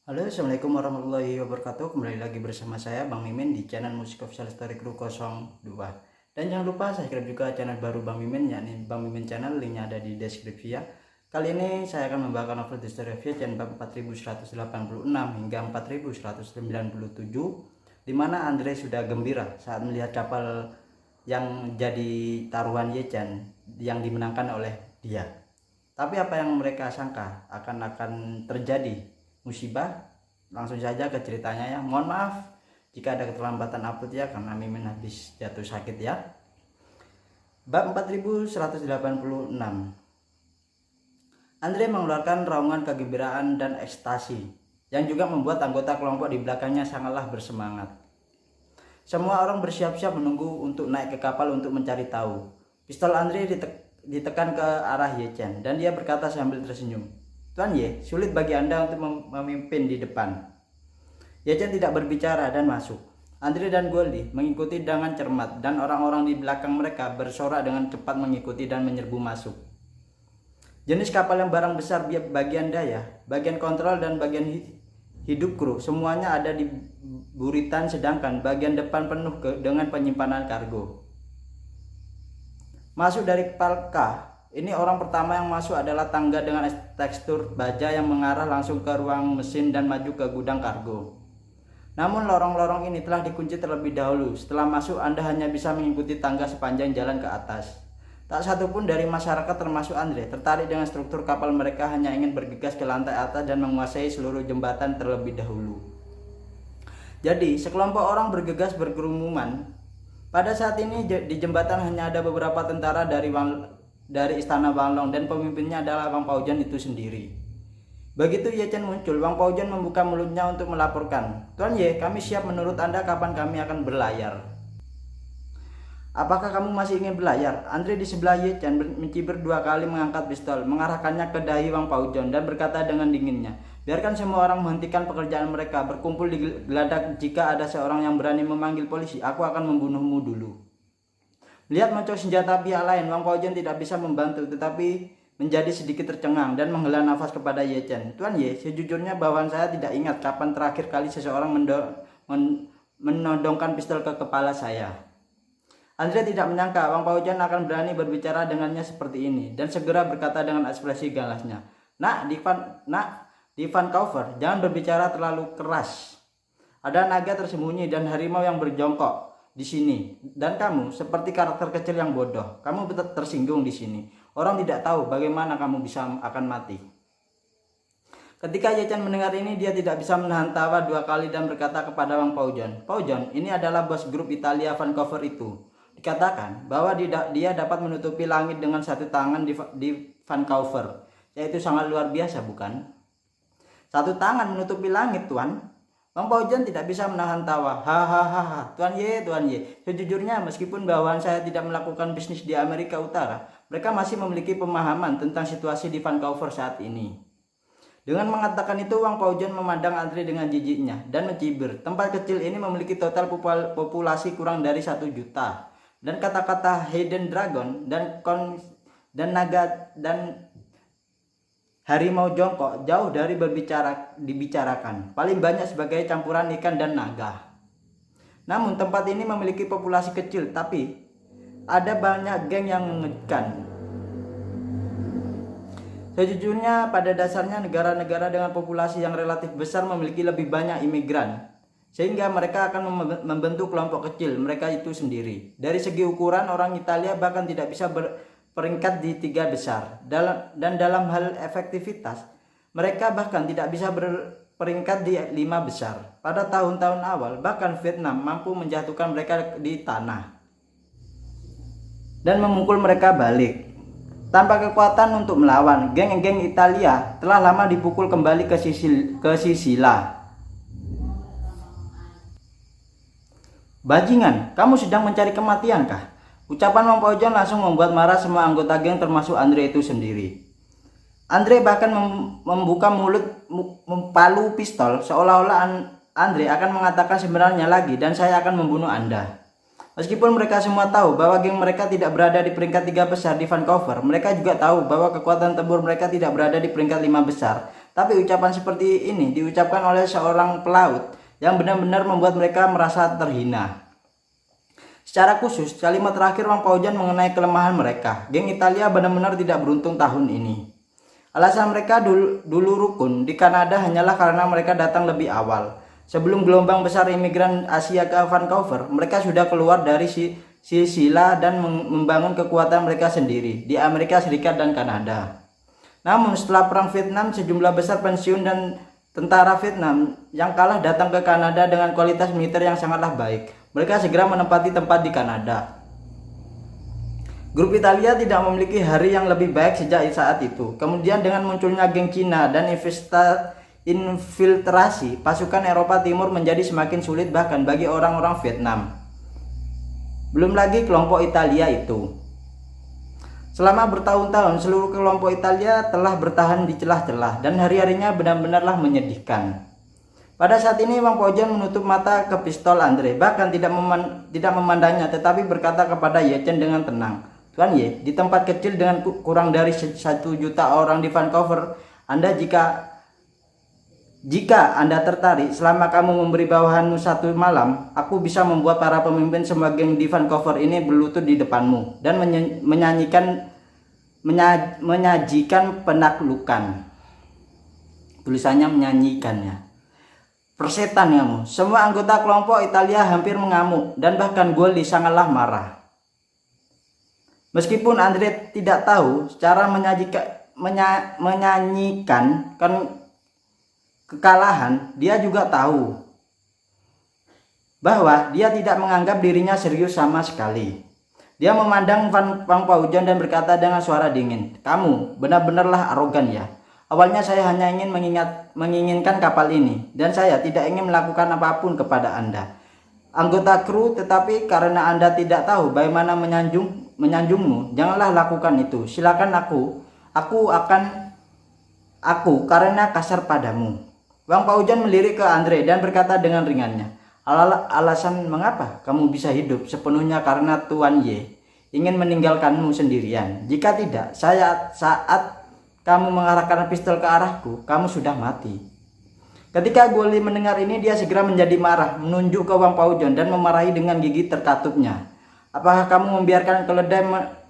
Halo, assalamualaikum warahmatullahi wabarakatuh. Kembali lagi bersama saya Bang Mimin di channel Musik Official Story Crew 02. Dan jangan lupa subscribe juga channel baru Bang Mimin, yakni Bang Mimin Channel. Linknya ada di deskripsi ya. Kali ini saya akan membawakan novel The Story of Ye bab 4186 hingga 4197, di mana Andre sudah gembira saat melihat kapal yang jadi taruhan Ye yang dimenangkan oleh dia. Tapi apa yang mereka sangka akan terjadi musibah. Langsung saja ke ceritanya ya. Mohon maaf jika ada keterlambatan upload ya, karena Mimin habis jatuh sakit ya. Bab 4186. Andre mengeluarkan raungan kegembiraan dan ekstasi yang juga membuat anggota kelompok di belakangnya sangatlah bersemangat. Semua orang bersiap-siap menunggu untuk naik ke kapal untuk mencari tahu. Pistol Andre ditekan ke arah Ye Chen dan dia berkata sambil tersenyum, "Tuan Ye, sulit bagi Anda untuk memimpin di depan." Ye Chen tidak berbicara dan masuk. Andre dan Goldie mengikuti dengan cermat dan orang-orang di belakang mereka bersorak dengan cepat mengikuti dan menyerbu masuk. Jenis kapal yang barang besar bagian daya, bagian kontrol dan bagian hidup kru semuanya ada di buritan, sedangkan bagian depan penuh dengan penyimpanan kargo. Masuk dari Palka. Ini orang pertama yang masuk adalah tangga dengan tekstur baja yang mengarah langsung ke ruang mesin dan maju ke gudang kargo. Namun lorong-lorong ini telah dikunci terlebih dahulu. Setelah masuk, Anda hanya bisa mengikuti tangga sepanjang jalan ke atas. Tak satupun dari masyarakat termasuk Andre tertarik dengan struktur kapal. Mereka hanya ingin bergegas ke lantai atas dan menguasai seluruh jembatan terlebih dahulu. Jadi sekelompok orang bergegas berkerumunan. Pada saat ini di jembatan hanya ada beberapa tentara dari istana Wanglong dan pemimpinnya adalah Wang Paojan itu sendiri. Begitu Ye Chen muncul, Wang Paojan membuka mulutnya untuk melaporkan, "Tuan Ye, kami siap. Menurut Anda kapan kami akan berlayar?" "Apakah kamu masih ingin berlayar?" Andre di sebelah Ye Chen mencibir dua kali, mengangkat pistol, mengarahkannya ke dahi Wang Paojan dan berkata dengan dinginnya, "Biarkan semua orang menghentikan pekerjaan mereka, berkumpul di geladak. Jika ada seorang yang berani memanggil polisi, aku akan membunuhmu dulu." Melihat moncong senjata pihak lain, Wang Paojan tidak bisa membantu, tetapi menjadi sedikit tercengang dan menghela nafas kepada Ye Chen. "Tuan Ye, sejujurnya bahwa saya tidak ingat kapan terakhir kali seseorang menodongkan pistol ke kepala saya." Andre tidak menyangka Wang Paojan akan berani berbicara dengannya seperti ini dan segera berkata dengan ekspresi galasnya, Nak, di Vancouver, jangan berbicara terlalu keras. Ada naga tersembunyi dan harimau yang berjongkok di sini, dan kamu seperti karakter kecil yang bodoh. Kamu tersinggung di sini. Orang tidak tahu bagaimana kamu akan mati." Ketika Ye Chen mendengar ini, dia tidak bisa menahan tawa dua kali dan berkata kepada Wang Paojan, "Paojan, ini adalah bos grup Italia Vancouver itu. Dikatakan bahwa dia dapat menutupi langit dengan satu tangan di Vancouver. Yaitu sangat luar biasa, bukan?" "Satu tangan menutupi langit, Tuan?" Wang Paojan tidak bisa menahan tawa. "Hahaha, Tuan Ye, sejujurnya meskipun bawahan saya tidak melakukan bisnis di Amerika Utara, mereka masih memiliki pemahaman tentang situasi di Vancouver saat ini." Dengan mengatakan itu, Wang Paojan memandang Andre dengan jijiknya dan mencibir. Tempat kecil ini memiliki total populasi kurang dari 1 juta. Dan kata-kata Hidden Dragon dan naga dan harimau jongkok jauh dari dibicarakan, paling banyak sebagai campuran ikan dan naga. Namun tempat ini memiliki populasi kecil, tapi ada banyak geng yang mengejutkan. Sejujurnya pada dasarnya negara-negara dengan populasi yang relatif besar memiliki lebih banyak imigran, sehingga mereka akan membentuk kelompok kecil mereka itu sendiri. Dari segi ukuran, orang Italia bahkan tidak bisa peringkat di 3 besar. Dan dalam hal efektivitas, mereka bahkan tidak bisa berperingkat di 5 besar. Pada tahun-tahun awal, bahkan Vietnam mampu menjatuhkan mereka di tanah dan memukul mereka balik. Tanpa kekuatan untuk melawan, geng-geng Italia telah lama dipukul kembali ke Sisila. "Bajingan, kamu sedang mencari kematian kah?" Ucapan Wang Paojan langsung membuat marah semua anggota geng termasuk Andre itu sendiri. Andre bahkan membuka mulut mempalu pistol seolah-olah Andre akan mengatakan sebenarnya lagi, "Dan saya akan membunuh Anda." Meskipun mereka semua tahu bahwa geng mereka tidak berada di peringkat 3 besar di Vancouver, mereka juga tahu bahwa kekuatan tempur mereka tidak berada di peringkat 5 besar. Tapi ucapan seperti ini diucapkan oleh seorang pelaut yang benar-benar membuat mereka merasa terhina. Secara khusus, kalimat terakhir Wang Paojan mengenai kelemahan mereka. Geng Italia benar-benar tidak beruntung tahun ini. Alasan mereka dulu rukun di Kanada hanyalah karena mereka datang lebih awal. Sebelum gelombang besar imigran Asia ke Vancouver, mereka sudah keluar dari silsilah dan membangun kekuatan mereka sendiri di Amerika Serikat dan Kanada. Namun setelah Perang Vietnam, sejumlah besar pensiun dan tentara Vietnam yang kalah datang ke Kanada dengan kualitas militer yang sangatlah baik. Mereka segera menempati tempat di Kanada. Grup Italia tidak memiliki hari yang lebih baik sejak saat itu. Kemudian dengan munculnya geng Cina dan infiltrasi pasukan Eropa Timur menjadi semakin sulit bahkan bagi orang-orang Vietnam. Belum lagi kelompok Italia itu. Selama bertahun-tahun seluruh kelompok Italia telah bertahan di celah-celah dan hari-harinya benar-benarlah menyedihkan. Pada saat ini Wang Paojan menutup mata ke pistol Andre, bahkan tidak memandangnya, tetapi berkata kepada Ye Chen dengan tenang, "Tuan Ye, di tempat kecil dengan kurang dari 1 juta orang di Vancouver, jika Anda tertarik, selama kamu memberi bawahanmu 1 malam, aku bisa membuat para pemimpin semua geng di Vancouver ini berlutut di depanmu dan menyajikan penaklukan." Tulisannya menyanyikan ya. "Persetan kamu." Semua anggota kelompok Italia hampir mengamuk dan bahkan Goli sangatlah marah. Meskipun Andre tidak tahu cara menyanyikan kekalahan, dia juga tahu bahwa dia tidak menganggap dirinya serius sama sekali. Dia memandang Wang Paojan dan berkata dengan suara dingin, "Kamu benar-benarlah arogan ya. Awalnya saya hanya ingin menginginkan kapal ini dan saya tidak ingin melakukan apapun kepada Anda, anggota kru, tetapi karena Anda tidak tahu bagaimana menyanjungmu, janganlah lakukan itu. Silakan aku karena kasar padamu." Wang Paojan melirik ke Andre dan berkata dengan ringannya, "Alasan mengapa kamu bisa hidup sepenuhnya karena Tuan Ye ingin meninggalkanmu sendirian. Jika tidak, saat kamu mengarahkan pistol ke arahku, kamu sudah mati." Ketika Goli mendengar ini, dia segera menjadi marah, menunjuk ke Wang Paojan dan memarahi dengan gigi terkatupnya. "Apakah kamu membiarkan keledai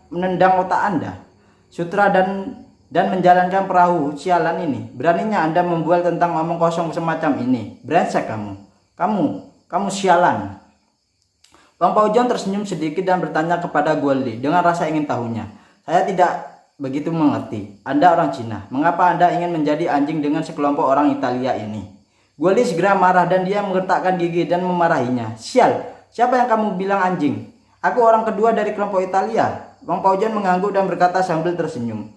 menendang otak Anda? Sutra dan menjalankan perahu sialan ini. Beraninya Anda membual tentang omong kosong semacam ini. Brengsek kamu. Kamu sialan." Wang Paojan tersenyum sedikit dan bertanya kepada Goli dengan rasa ingin tahunya, "Saya tidak begitu mengerti. Anda orang Cina. Mengapa Anda ingin menjadi anjing dengan sekelompok orang Italia ini?" Goli segera marah dan dia menggertakkan gigi dan memarahinya. "Sial, siapa yang kamu bilang anjing? Aku orang kedua dari kelompok Italia." Wang Paojan mengangguk dan berkata sambil tersenyum,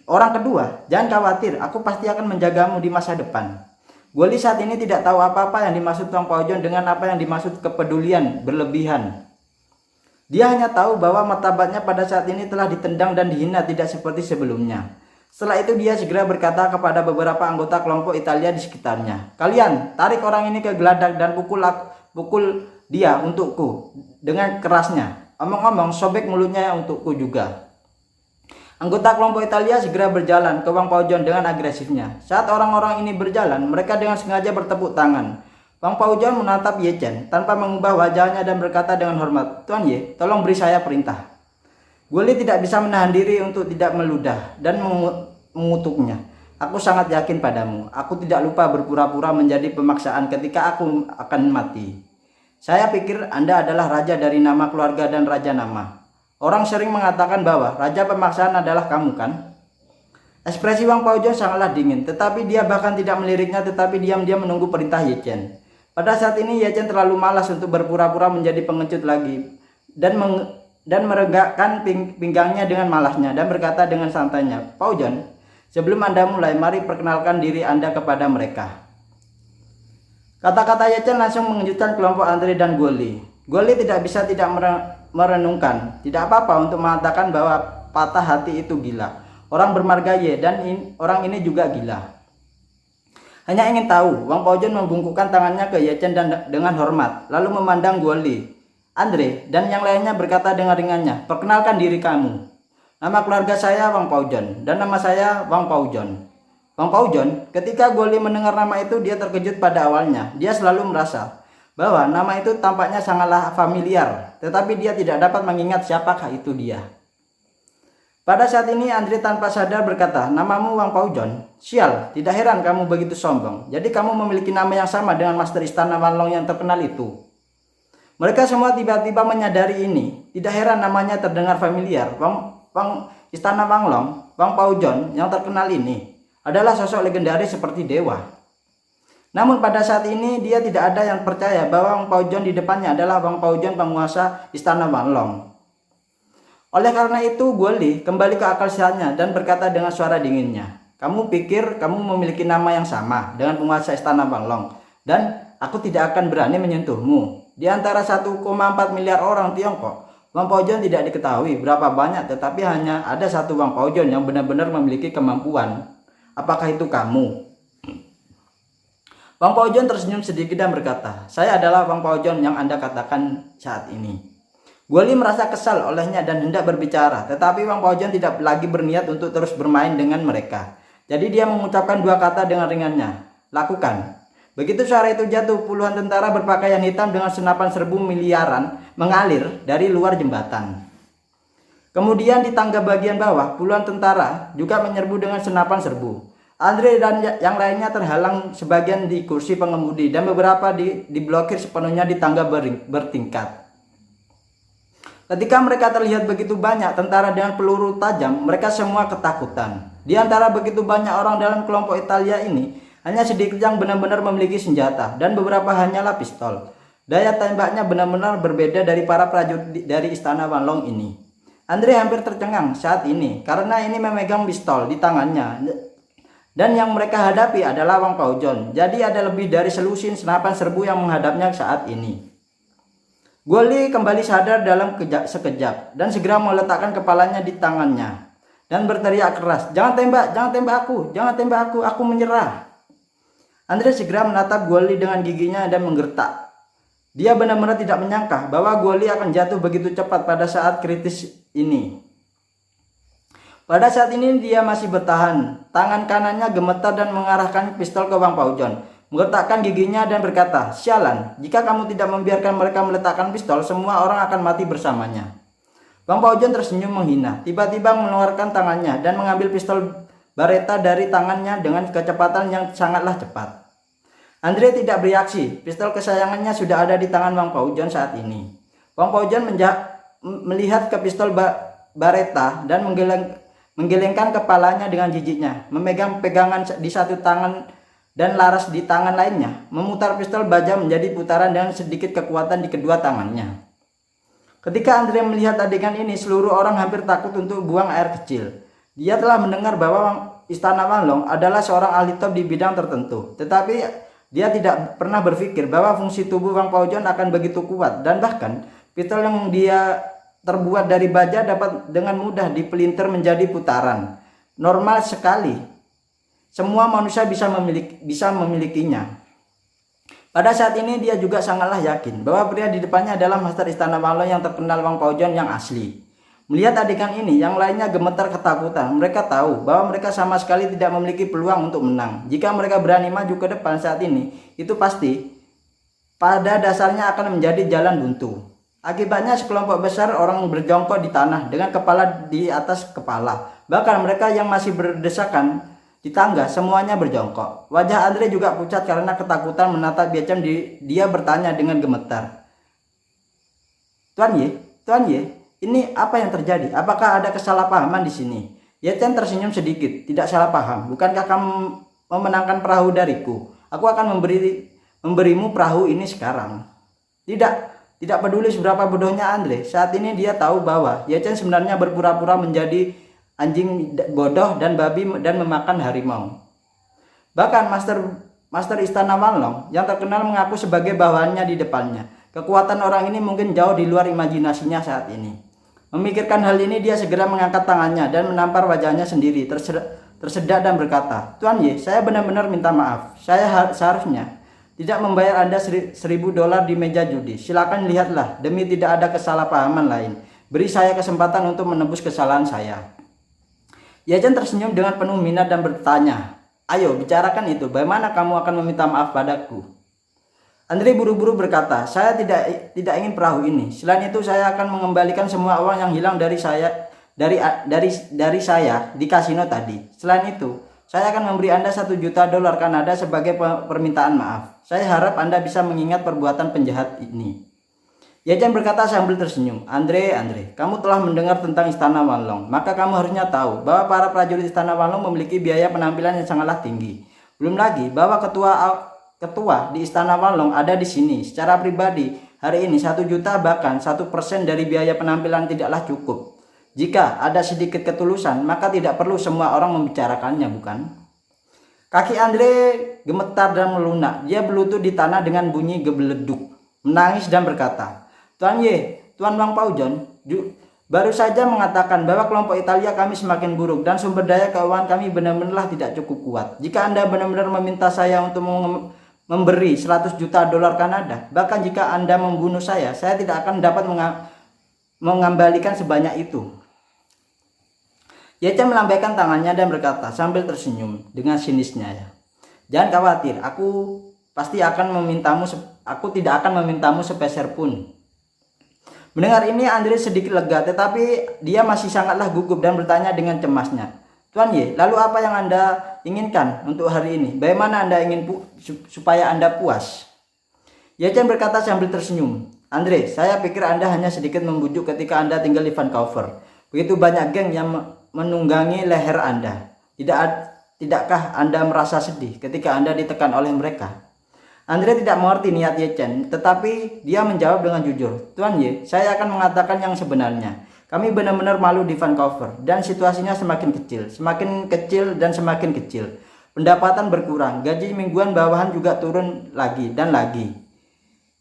"Orang kedua? Jangan khawatir, aku pasti akan menjagamu di masa depan." Goli saat ini tidak tahu apa-apa yang dimaksud Wang Paojan dengan apa yang dimaksud kepedulian berlebihan. Dia hanya tahu bahwa martabatnya pada saat ini telah ditendang dan dihina tidak seperti sebelumnya. Setelah itu dia segera berkata kepada beberapa anggota kelompok Italia di sekitarnya, "Kalian tarik orang ini ke geladak dan pukul dia untukku dengan kerasnya. Omong-omong, sobek mulutnya untukku juga." Anggota kelompok Italia segera berjalan ke Wang Paojan dengan agresifnya. Saat orang-orang ini berjalan, mereka dengan sengaja bertepuk tangan. Wang Paojan menatap Ye Chen tanpa mengubah wajahnya dan berkata dengan hormat, "Tuan Ye, tolong beri saya perintah." Goli tidak bisa menahan diri untuk tidak meludah dan mengutuknya. "Aku sangat yakin padamu. Aku tidak lupa berpura-pura menjadi pemaksaan ketika aku akan mati. Saya pikir Anda adalah raja dari nama keluarga dan raja nama. Orang sering mengatakan bahwa raja pemaksaan adalah kamu, kan?" Ekspresi Wang Paojan sangatlah dingin, tetapi dia bahkan tidak meliriknya, tetapi diam-diam menunggu perintah Ye Chen. Pada saat ini Ye Chen terlalu malas untuk berpura-pura menjadi pengecut lagi dan meregakkan pinggangnya dengan malasnya dan berkata dengan santainya, "Paojan, sebelum Anda mulai, mari perkenalkan diri Anda kepada mereka." Kata-kata Ye Chen langsung mengejutkan kelompok Andre dan Goli. Goli tidak bisa tidak merenungkan, tidak apa-apa untuk mengatakan bahwa patah hati itu gila. Orang bermarga Ye dan orang ini juga gila. Hanya ingin tahu, Wang Paojan membungkukkan tangannya ke Ye Chen dan dengan hormat, lalu memandang Goli, Andre, dan yang lainnya berkata dengan ringannya, "Perkenalkan diri kamu. Nama keluarga saya Wang Paojan dan nama saya Wang Paojan." Bang Paujon, ketika Guoli mendengar nama itu dia terkejut pada awalnya. Dia selalu merasa bahwa nama itu tampaknya sangatlah familiar, tetapi dia tidak dapat mengingat siapakah itu dia. Pada saat ini Andre tanpa sadar berkata, "Namamu Wang Paujon? Sial, tidak heran kamu begitu sombong. Jadi kamu memiliki nama yang sama dengan Master Istana Wanlong yang terkenal itu." Mereka semua tiba-tiba menyadari ini. Tidak heran namanya terdengar familiar. Wang Istana Wanlong, Wang Paujon yang terkenal ini adalah sosok legendaris seperti dewa. Namun pada saat ini dia tidak ada yang percaya bahwa Wang Paujon di depannya adalah Wang Paujon penguasa Istana Wanlong. Oleh karena itu Guoli kembali ke akal sehatnya dan berkata dengan suara dinginnya, "Kamu pikir kamu memiliki nama yang sama dengan penguasa Istana Wanlong dan aku tidak akan berani menyentuhmu. Di antara 1,4 miliar orang Tiongkok, Wang Paujon tidak diketahui berapa banyak, tetapi hanya ada satu Wang Paujon yang benar-benar memiliki kemampuan. Apakah itu kamu?" Wang Paujon tersenyum sedikit dan berkata, "Saya adalah Wang Paujon yang Anda katakan saat ini." Guoli merasa kesal olehnya dan hendak berbicara, tetapi Wang Paujon tidak lagi berniat untuk terus bermain dengan mereka. Jadi dia mengucapkan dua kata dengan ringannya, "Lakukan." Begitu suara itu jatuh, puluhan tentara berpakaian hitam dengan senapan serbu miliaran mengalir dari luar jembatan. Kemudian di tangga bagian bawah, puluhan tentara juga menyerbu dengan senapan serbu. Andre dan yang lainnya terhalang sebagian di kursi pengemudi dan beberapa diblokir sepenuhnya di tangga bertingkat. Ketika mereka terlihat begitu banyak tentara dengan peluru tajam, mereka semua ketakutan. Di antara begitu banyak orang dalam kelompok Italia ini, hanya sedikit yang benar-benar memiliki senjata dan beberapa hanyalah pistol. Daya tembaknya benar-benar berbeda dari para prajurit dari Istana Wanlong ini. Andre hampir tercengang saat ini karena ini memegang pistol di tangannya. Dan yang mereka hadapi adalah Wang Paujon. Jadi ada lebih dari selusin senapan serbu yang menghadapnya saat ini. Guoli kembali sadar dalam sekejap dan segera meletakkan kepalanya di tangannya dan berteriak keras, jangan tembak aku, aku menyerah." Andre segera menatap Guoli dengan giginya dan menggertak. Dia benar-benar tidak menyangka bahwa Guoli akan jatuh begitu cepat pada saat kritis ini. Pada saat ini dia masih bertahan, tangan kanannya gemetar dan mengarahkan pistol ke Wang Paujon. Menggertakkan giginya dan berkata, "Sialan, jika kamu tidak membiarkan mereka meletakkan pistol, semua orang akan mati bersamanya." Wang Paujon tersenyum menghina, tiba-tiba mengeluarkan tangannya dan mengambil pistol Baretta dari tangannya dengan kecepatan yang sangatlah cepat. Andre tidak bereaksi, pistol kesayangannya sudah ada di tangan Wang Paujon saat ini. Wang Paujon melihat ke pistol Baretta dan menggelengkan kepalanya dengan jijiknya, memegang pegangan di satu tangan dan laras di tangan lainnya, memutar pistol baja menjadi putaran dengan sedikit kekuatan di kedua tangannya. Ketika Andre melihat adegan ini, seluruh orang hampir takut untuk buang air kecil. Dia telah mendengar bahwa Istana Wanlong adalah seorang ahli top di bidang tertentu, tetapi dia tidak pernah berpikir bahwa fungsi tubuh Wang Paujon akan begitu kuat, dan bahkan pistol yang dia terbuat dari baja dapat dengan mudah dipelintir menjadi putaran. Normal sekali. Semua manusia bisa memilikinya. Pada saat ini dia juga sangatlah yakin bahwa pria di depannya adalah Master Istana Wanlong yang terkenal Wang Paujon yang asli. Melihat adegan ini, yang lainnya gemetar ketakutan. Mereka tahu bahwa mereka sama sekali tidak memiliki peluang untuk menang. Jika mereka berani maju ke depan saat ini, itu pasti pada dasarnya akan menjadi jalan buntu. Akibatnya sekelompok besar orang berjongkok di tanah dengan kepala di atas kepala. Bahkan mereka yang masih berdesakan di tangga semuanya berjongkok. Wajah Andre juga pucat karena ketakutan menatap Biacem. Dia bertanya dengan gemetar, Tuan Ye, ini apa yang terjadi? Apakah ada kesalahpahaman di sini?" Biacem tersenyum sedikit. "Tidak salah paham. Bukankah kamu memenangkan perahu dariku? Aku akan memberimu perahu ini sekarang." Tidak peduli seberapa bodohnya Andre, saat ini dia tahu bahwa Biacem sebenarnya berpura-pura menjadi anjing bodoh dan babi dan memakan harimau. Bahkan Master Istana Wanlong yang terkenal mengaku sebagai bawahannya di depannya. Kekuatan orang ini mungkin jauh di luar imajinasinya saat ini. Memikirkan hal ini, dia segera mengangkat tangannya dan menampar wajahnya sendiri, tersedak dan berkata, "Tuan Ye, saya benar-benar minta maaf. Saya seharusnya tidak membayar Anda $1.000 di meja judi. Silakan lihatlah, demi tidak ada kesalahpahaman lain. Beri saya kesempatan untuk menebus kesalahan saya." Biacem tersenyum dengan penuh minat dan bertanya, Ayo bicarakan itu, bagaimana kamu akan meminta maaf padaku? Andre buru-buru berkata, saya tidak ingin perahu ini. Selain itu saya akan mengembalikan semua uang yang hilang dari saya di kasino tadi. Selain itu, saya akan memberi Anda $1 juta Kanada sebagai permintaan maaf. Saya harap Anda bisa mengingat perbuatan penjahat ini. Ye-chan berkata sambil tersenyum, Andre, kamu telah mendengar tentang Istana Wanlong. Maka kamu harusnya tahu bahwa para prajurit Istana Wanlong memiliki biaya penampilan yang sangatlah tinggi. Belum lagi bahwa ketua di Istana Wanlong ada di sini. Secara pribadi, hari ini 1 juta bahkan 1% dari biaya penampilan tidaklah cukup. Jika ada sedikit ketulusan, maka tidak perlu semua orang membicarakannya, bukan? Kaki Andre gemetar dan melunak. Dia berlutut di tanah dengan bunyi gebeleduk, menangis dan berkata, Tuan Wang Paujon, baru saja mengatakan bahwa kelompok Italia kami semakin buruk dan sumber daya keuangan kami benar-benar tidak cukup kuat. Jika Anda benar-benar meminta saya untuk memberi $100 juta Kanada, bahkan jika Anda membunuh saya tidak akan dapat mengembalikan sebanyak itu. Ye-chan melambaikan tangannya dan berkata sambil tersenyum dengan sinisnya, jangan khawatir, aku tidak akan memintamu sepeser pun. Mendengar ini Andre sedikit lega, tetapi dia masih sangatlah gugup dan bertanya dengan cemasnya, Tuan Ye, lalu apa yang Anda inginkan untuk hari ini? Bagaimana Anda ingin supaya Anda puas? Ye-chan berkata sambil tersenyum, Andre, saya pikir Anda hanya sedikit membujuk ketika Anda tinggal di Vancouver. Begitu banyak geng yang menunggangi leher Anda. Tidakkah Anda merasa sedih ketika Anda ditekan oleh mereka? Andre tidak mengerti niat Ye-chan, tetapi dia menjawab dengan jujur, Tuan Ye, saya akan mengatakan yang sebenarnya. Kami benar-benar malu di Vancouver dan situasinya semakin kecil dan semakin kecil. Pendapatan berkurang, gaji mingguan bawahan juga turun lagi dan lagi.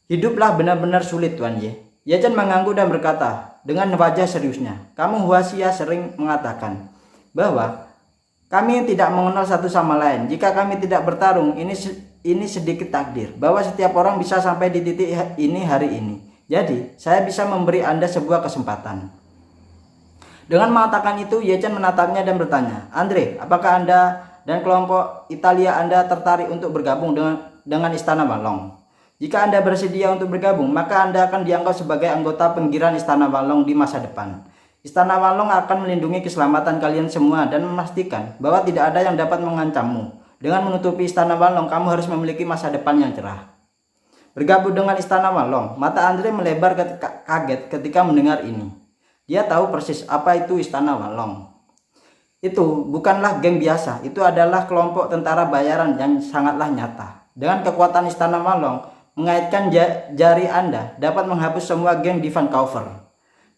Hiduplah benar-benar sulit, Tuan Ye. Ye-chan mengangguk dan berkata dengan wajah seriusnya, kamu Huaxia sering mengatakan bahwa kami tidak mengenal satu sama lain. Jika kami tidak bertarung, ini sedikit takdir bahwa setiap orang bisa sampai di titik ini hari ini. Jadi, saya bisa memberi Anda sebuah kesempatan. Dengan mengatakan itu, Ye-chan menatapnya dan bertanya, Andre, apakah Anda dan kelompok Italia Anda tertarik untuk bergabung dengan Istana Wanlong? Jika Anda bersedia untuk bergabung, maka Anda akan dianggap sebagai anggota pinggiran Istana Wanlong di masa depan. Istana Wanlong akan melindungi keselamatan kalian semua dan memastikan bahwa tidak ada yang dapat mengancammu. Dengan menutupi Istana Wanlong, kamu harus memiliki masa depan yang cerah. Bergabung dengan Istana Wanlong, mata Andre melebar kaget ketika mendengar ini. Dia tahu persis apa itu Istana Wanlong. Itu bukanlah geng biasa, itu adalah kelompok tentara bayaran yang sangatlah nyata. Dengan kekuatan Istana Wanlong, mengaitkan jari Anda dapat menghapus semua geng di Vancouver.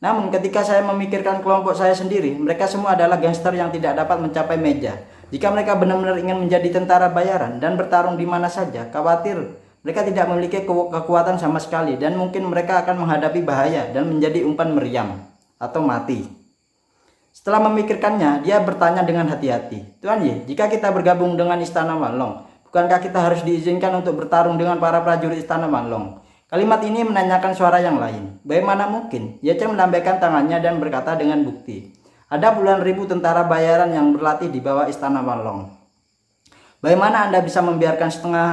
Namun ketika saya memikirkan kelompok saya sendiri, mereka semua adalah gangster yang tidak dapat mencapai meja. Jika mereka benar-benar ingin menjadi tentara bayaran dan bertarung di mana saja, khawatir mereka tidak memiliki kekuatan sama sekali dan mungkin mereka akan menghadapi bahaya dan menjadi umpan meriam atau mati. Setelah memikirkannya, dia bertanya dengan hati-hati, Tuan Ye, jika kita bergabung dengan Istana Wanlong, bukankah kita harus diizinkan untuk bertarung dengan para prajurit Istana Wanlong? Kalimat ini menanyakan suara yang lain. Bagaimana mungkin? Ye-chan melambaikan tangannya dan berkata dengan bukti. Ada puluhan ribu tentara bayaran yang berlatih di bawah Istana Wanlong. Bagaimana Anda bisa membiarkan setengah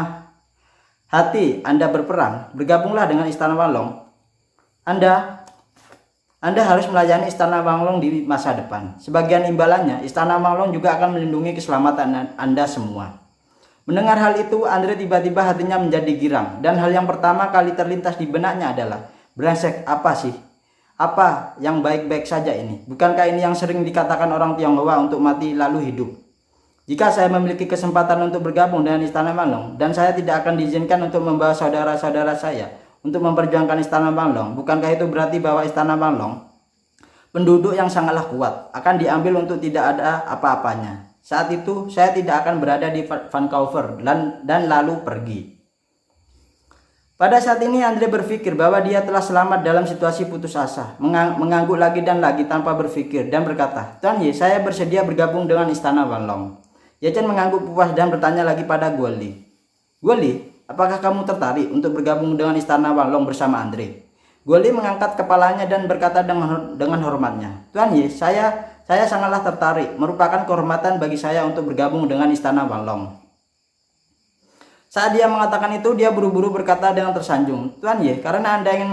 hati Anda berperang? Bergabunglah dengan Istana Wanlong. Anda harus melayani Istana Wanlong di masa depan. Sebagian imbalannya, Istana Wanlong juga akan melindungi keselamatan Anda semua. Mendengar hal itu, Andre tiba-tiba hatinya menjadi girang. Dan hal yang pertama kali terlintas di benaknya adalah, brengsek apa sih? Apa yang baik-baik saja ini? Bukankah ini yang sering dikatakan orang Tionghoa untuk mati lalu hidup? Jika saya memiliki kesempatan untuk bergabung dengan Istana Wanlong, dan saya tidak akan diizinkan untuk membawa saudara-saudara saya untuk memperjuangkan Istana Wanlong, bukankah itu berarti bahwa Istana Wanlong, penduduk yang sangatlah kuat, akan diambil untuk tidak ada apa-apanya? Saat itu saya tidak akan berada di Vancouver dan lalu pergi. Pada saat ini Andre berpikir bahwa dia telah selamat dalam situasi putus asa, mengangguk lagi dan lagi tanpa berpikir dan berkata, Tuan Ye, saya bersedia bergabung dengan Istana Wanlong. Ye-chan mengangguk puas dan bertanya lagi pada Guoli. Guoli, apakah kamu tertarik untuk bergabung dengan Istana Wanlong bersama Andre? Guoli mengangkat kepalanya dan berkata dengan hormatnya, Tuan Ye, saya Saya sangatlah tertarik, merupakan kehormatan bagi saya untuk bergabung dengan Istana Walong. Saat dia mengatakan itu, dia buru-buru berkata dengan tersanjung, Tuan Ye, karena Anda ingin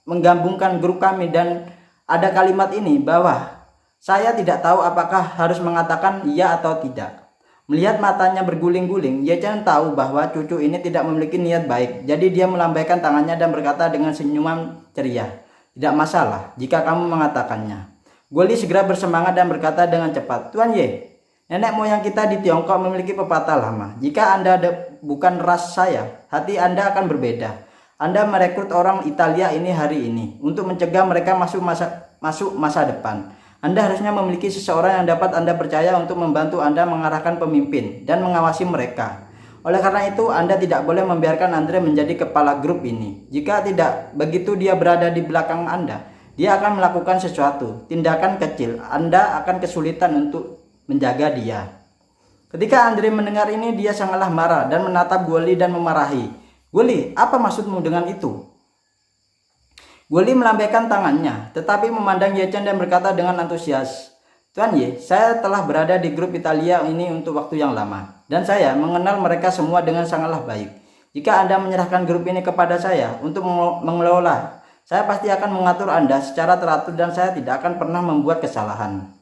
menggabungkan grup kami dan ada kalimat ini bahwa saya tidak tahu apakah harus mengatakan iya atau tidak. Melihat matanya berguling-guling, Ye Chen tahu bahwa cucu ini tidak memiliki niat baik. Jadi dia melambaikan tangannya dan berkata dengan senyuman ceria, tidak masalah jika kamu mengatakannya. Guoli segera bersemangat dan berkata dengan cepat, Tuan Ye, nenek moyang kita di Tiongkok memiliki pepatah lama. Jika Anda bukan ras saya, hati Anda akan berbeda. Anda merekrut orang Italia ini hari ini untuk mencegah mereka masuk masa depan. Anda harusnya memiliki seseorang yang dapat Anda percaya untuk membantu Anda mengarahkan pemimpin dan mengawasi mereka. Oleh karena itu, Anda tidak boleh membiarkan Andre menjadi kepala grup ini. Jika tidak, begitu dia berada di belakang Anda, dia akan melakukan sesuatu, tindakan kecil. Anda akan kesulitan untuk menjaga dia. Ketika Andre mendengar ini, dia sangatlah marah dan menatap Guoli dan memarahi. Guoli, apa maksudmu dengan itu? Guoli melambaikan tangannya, tetapi memandang Ye Chen dan berkata dengan antusias, Tuan Ye, saya telah berada di grup Italia ini untuk waktu yang lama, dan saya mengenal mereka semua dengan sangatlah baik. Jika Anda menyerahkan grup ini kepada saya untuk mengelola, saya pasti akan mengatur Anda secara teratur dan saya tidak akan pernah membuat kesalahan.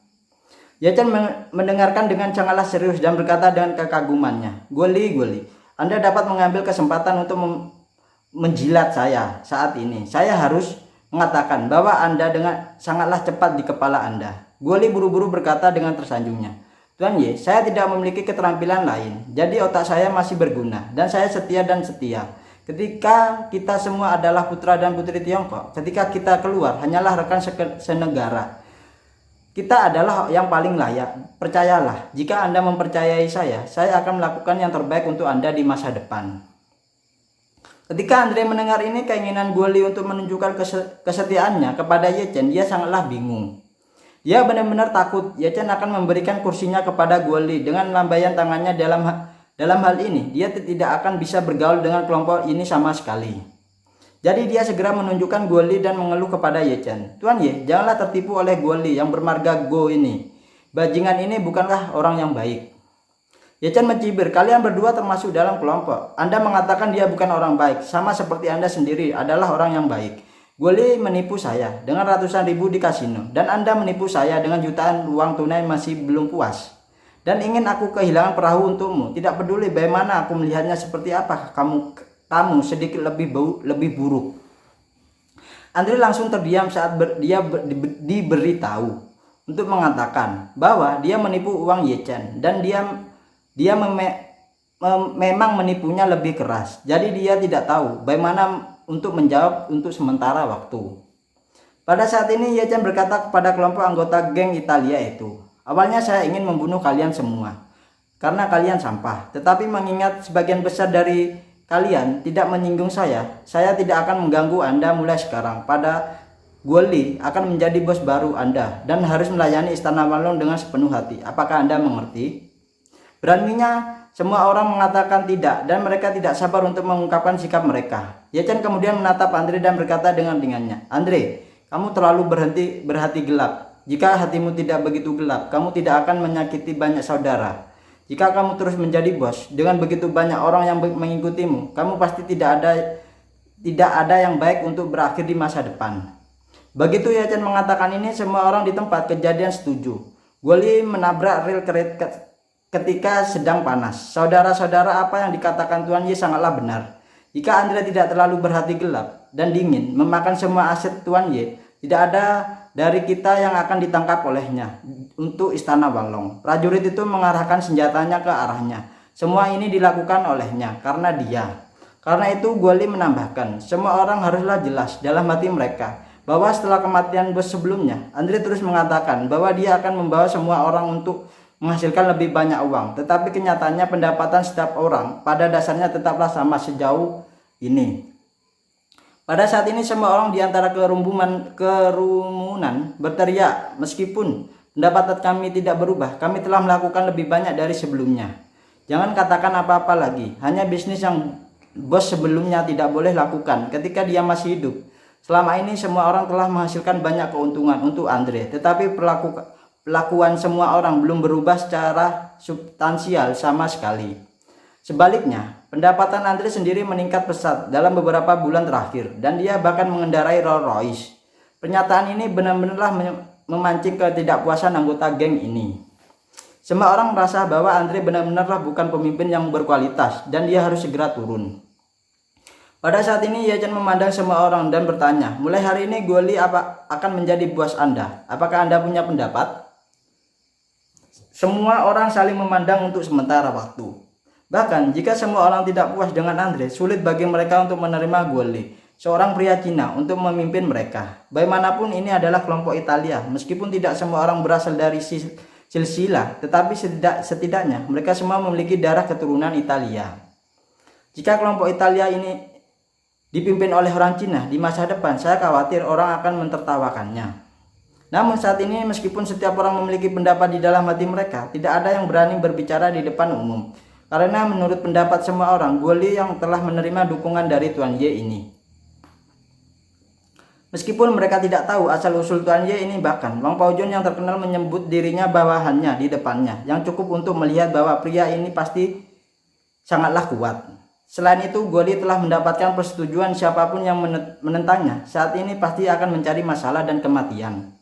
Ye Chen mendengarkan dengan sangatlah serius dan berkata dengan kekagumannya, Guoli, Anda dapat mengambil kesempatan untuk menjilat saya saat ini. Saya harus mengatakan bahwa Anda dengan sangatlah cepat di kepala Anda. Guoli buru-buru berkata dengan tersanjungnya, Tuan Ye, saya tidak memiliki keterampilan lain, jadi otak saya masih berguna dan saya setia dan setia. Ketika kita semua adalah putra dan putri Tiongkok, ketika kita keluar hanyalah rekan senegara. Kita adalah yang paling layak. Percayalah, jika Anda mempercayai saya akan melakukan yang terbaik untuk Anda di masa depan. Ketika Andre mendengar ini, keinginan Guoli untuk menunjukkan kesetiaannya kepada Ye Chen, dia sangatlah bingung. Dia benar-benar takut Ye Chen akan memberikan kursinya kepada Guoli. Dengan lambaian tangannya dalam hal ini, dia tidak akan bisa bergaul dengan kelompok ini sama sekali. Jadi dia segera menunjukkan Guoli dan mengeluh kepada Ye Chen. Tuan Ye, janganlah tertipu oleh Guoli yang bermarga Go ini. Bajingan ini bukanlah orang yang baik. Ye Chen mencibir, kalian berdua termasuk dalam kelompok. Anda mengatakan dia bukan orang baik, sama seperti Anda sendiri adalah orang yang baik. Guoli menipu saya dengan ratusan ribu di kasino, dan Anda menipu saya dengan jutaan uang tunai masih belum puas. Dan ingin aku kehilangan perahu untukmu. Tidak peduli bagaimana aku melihatnya seperti apa, kamu sedikit lebih buruk. Andre langsung terdiam saat dia diberitahu untuk mengatakan bahwa dia menipu uang Ye Chen, dan dia memang menipunya lebih keras. Jadi dia tidak tahu bagaimana untuk menjawab untuk sementara waktu. Pada saat ini Ye Chen berkata kepada kelompok anggota geng Italia itu, awalnya saya ingin membunuh kalian semua karena kalian sampah. Tetapi mengingat sebagian besar dari kalian tidak menyinggung saya tidak akan mengganggu Anda mulai sekarang. Pada Guoli akan menjadi bos baru Anda dan harus melayani Istana Walong dengan sepenuh hati. Apakah Anda mengerti? Beraninya semua orang mengatakan tidak dan mereka tidak sabar untuk mengungkapkan sikap mereka. Ye Chen kemudian menatap Andre dan berkata dengan ringannya, Andre, kamu terlalu berhati gelap. Jika hatimu tidak begitu gelap, kamu tidak akan menyakiti banyak saudara. Jika kamu terus menjadi bos dengan begitu banyak orang yang mengikutimu, kamu pasti tidak ada yang baik untuk berakhir di masa depan. Begitu Ye Chen mengatakan ini, semua orang di tempat kejadian setuju. Guoli menabrak rel kereta ketika sedang panas. Saudara-saudara, apa yang dikatakan Tuan Ye sangatlah benar. Jika Andre tidak terlalu berhati gelap dan dingin memakan semua aset Tuan Ye, tidak ada dari kita yang akan ditangkap olehnya untuk Istana Walong. Prajurit itu mengarahkan senjatanya ke arahnya. Semua ini dilakukan olehnya karena dia. Karena itu Guoli menambahkan, semua orang haruslah jelas dalam hati mereka bahwa setelah kematian bos sebelumnya, Andre terus mengatakan bahwa dia akan membawa semua orang untuk menghasilkan lebih banyak uang, tetapi kenyataannya pendapatan setiap orang pada dasarnya tetaplah sama sejauh ini. Pada saat ini semua orang di antara kerumunan berteriak, meskipun pendapatan kami tidak berubah, kami telah melakukan lebih banyak dari sebelumnya. Jangan katakan apa-apa lagi, hanya bisnis yang bos sebelumnya tidak boleh lakukan ketika dia masih hidup. Selama ini semua orang telah menghasilkan banyak keuntungan untuk Andre, tetapi pelakuan semua orang belum berubah secara substansial sama sekali. Sebaliknya, pendapatan Andre sendiri meningkat pesat dalam beberapa bulan terakhir dan dia bahkan mengendarai Rolls Royce. Pernyataan ini benar-benarlah memancing ketidakpuasan anggota geng ini. Semua orang merasa bahwa Andre benar-benarlah bukan pemimpin yang berkualitas dan dia harus segera turun. Pada saat ini Ye Chen memandang semua orang dan bertanya, mulai hari ini Guoli akan menjadi bos Anda. Apakah Anda punya pendapat? Semua orang saling memandang untuk sementara waktu. Bahkan jika semua orang tidak puas dengan Andre, sulit bagi mereka untuk menerima Guoli, seorang pria Cina, untuk memimpin mereka. Bagaimanapun ini adalah kelompok Italia, meskipun tidak semua orang berasal dari silsilah, tetapi setidaknya mereka semua memiliki darah keturunan Italia. Jika kelompok Italia ini dipimpin oleh orang Cina di masa depan, saya khawatir orang akan mentertawakannya. Namun saat ini meskipun setiap orang memiliki pendapat di dalam hati mereka, tidak ada yang berani berbicara di depan umum. Karena menurut pendapat semua orang, Guoli yang telah menerima dukungan dari Tuan Ye ini. Meskipun mereka tidak tahu asal-usul Tuan Ye ini, bahkan Wang Paojun yang terkenal menyebut dirinya bawahannya di depannya, yang cukup untuk melihat bahwa pria ini pasti sangatlah kuat. Selain itu, Guoli telah mendapatkan persetujuan siapapun yang menentangnya saat ini pasti akan mencari masalah dan kematian.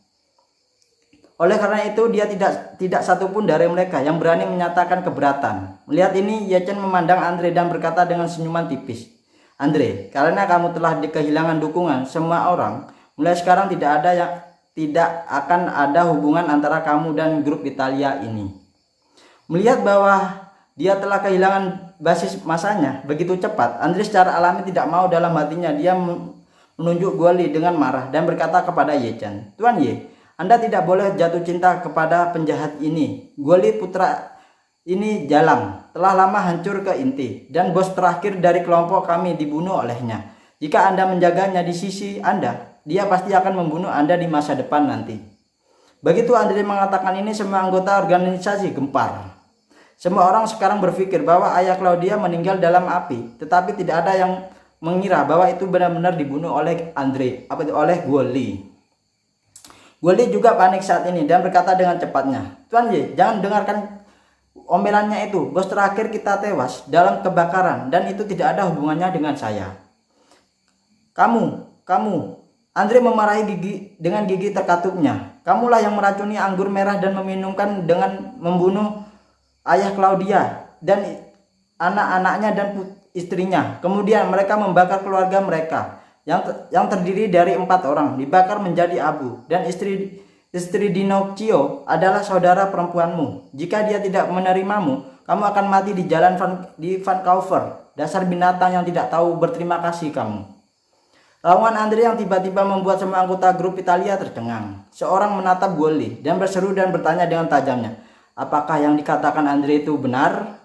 Oleh karena itu, dia tidak satupun dari mereka yang berani menyatakan keberatan. Melihat ini, Ye Chen memandang Andre dan berkata dengan senyuman tipis, Andre, karena kamu telah kehilangan dukungan semua orang, mulai sekarang tidak akan ada hubungan antara kamu dan grup Italia ini. Melihat bahwa dia telah kehilangan basis masanya begitu cepat, Andre secara alami tidak mau dalam hatinya. Dia menunjuk Guoli dengan marah dan berkata kepada Ye Chen, Tuan Ye, Anda tidak boleh jatuh cinta kepada penjahat ini. Guoli putra ini jalang, telah lama hancur ke inti, dan bos terakhir dari kelompok kami dibunuh olehnya. Jika Anda menjaganya di sisi Anda, dia pasti akan membunuh Anda di masa depan nanti. Begitu Andre mengatakan ini, semua anggota organisasi gempar. Semua orang sekarang berpikir bahwa ayah Claudia meninggal dalam api, tetapi tidak ada yang mengira bahwa itu benar-benar dibunuh oleh oleh Guoli. Guoli juga panik saat ini dan berkata dengan cepatnya, Tuan Ye, jangan dengarkan omelannya itu. Bos terakhir kita tewas dalam kebakaran dan itu tidak ada hubungannya dengan saya. Kamu, Andre memarahi dengan gigi terkatupnya. Kamulah yang meracuni anggur merah dan meminumkan dengan membunuh ayah Claudia dan anak-anaknya dan istrinya. Kemudian mereka membakar keluarga mereka yang terdiri dari 4 orang, dibakar menjadi abu. Dan istri Dinocchio adalah saudara perempuanmu. Jika dia tidak menerimamu, kamu akan mati di jalan di Vancouver. Dasar binatang yang tidak tahu berterima kasih kamu. Raungan Andre yang tiba-tiba membuat semua anggota grup Italia tercengang. Seorang menatap Guoli dan berseru dan bertanya dengan tajamnya, apakah yang dikatakan Andre itu benar?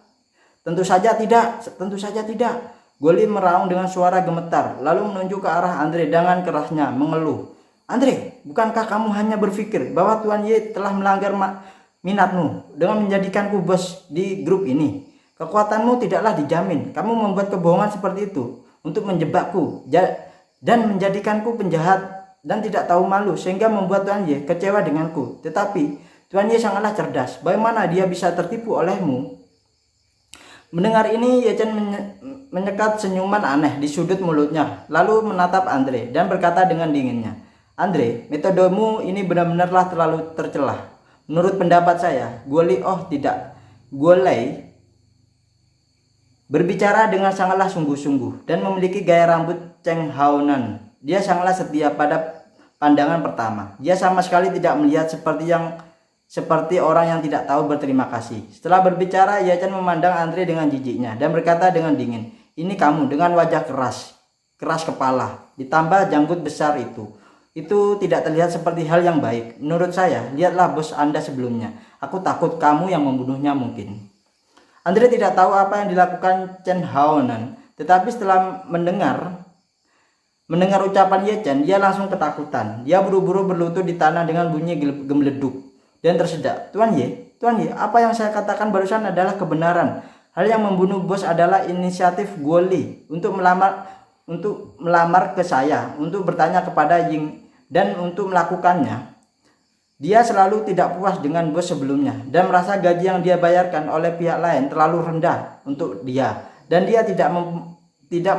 Tentu saja tidak. Guoli meraung dengan suara gemetar, lalu menunjuk ke arah Andre dengan kerasnya, mengeluh. Andre, bukankah kamu hanya berpikir bahwa Tuan Ye telah melanggar minatmu dengan menjadikanku bos di grup ini? Kekuatanmu tidaklah dijamin. Kamu membuat kebohongan seperti itu untuk menjebakku dan menjadikanku penjahat dan tidak tahu malu, sehingga membuat Tuan Ye kecewa denganku. Tetapi Tuan Ye sangatlah cerdas. Bagaimana dia bisa tertipu olehmu? Mendengar ini, Ye Chen menyekat senyuman aneh di sudut mulutnya, lalu menatap Andre dan berkata dengan dinginnya, Andre, metodemu ini benar-benarlah terlalu tercelah. Menurut pendapat saya, Guoli berbicara dengan sangatlah sungguh-sungguh dan memiliki gaya rambut Cheng Haonan. Dia sangatlah setia pada pandangan pertama. Dia sama sekali tidak melihat seperti orang yang tidak tahu berterima kasih. Setelah berbicara, Ye Chen memandang Andre dengan jijiknya dan berkata dengan dingin, ini kamu dengan wajah keras kepala, ditambah janggut besar itu tidak terlihat seperti hal yang baik. Menurut saya, lihatlah bos Anda sebelumnya. Aku takut kamu yang membunuhnya mungkin. Andre tidak tahu apa yang dilakukan Chen Haonan, tetapi setelah mendengar ucapan Ye Chen, dia langsung ketakutan. Dia buru-buru berlutut di tanah dengan bunyi gemeleduk dan tersedak. Tuan Ye, apa yang saya katakan barusan adalah kebenaran. Hal yang membunuh bos adalah inisiatif Guoli untuk melamar ke saya, untuk bertanya kepada Ying dan untuk melakukannya. Dia selalu tidak puas dengan bos sebelumnya dan merasa gaji yang dia bayarkan oleh pihak lain terlalu rendah untuk dia, dan dia tidak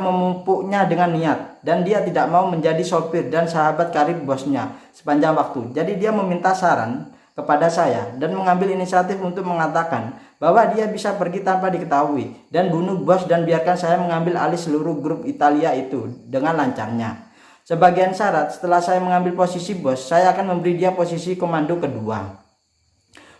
memupuknya dengan niat, dan dia tidak mau menjadi sopir dan sahabat karib bosnya sepanjang waktu. Jadi dia meminta saran kepada saya dan mengambil inisiatif untuk mengatakan bahwa dia bisa pergi tanpa diketahui dan bunuh bos dan biarkan saya mengambil alih seluruh grup Italia itu dengan lancarnya. Sebagian syarat, setelah saya mengambil posisi bos, saya akan memberi dia posisi komando kedua.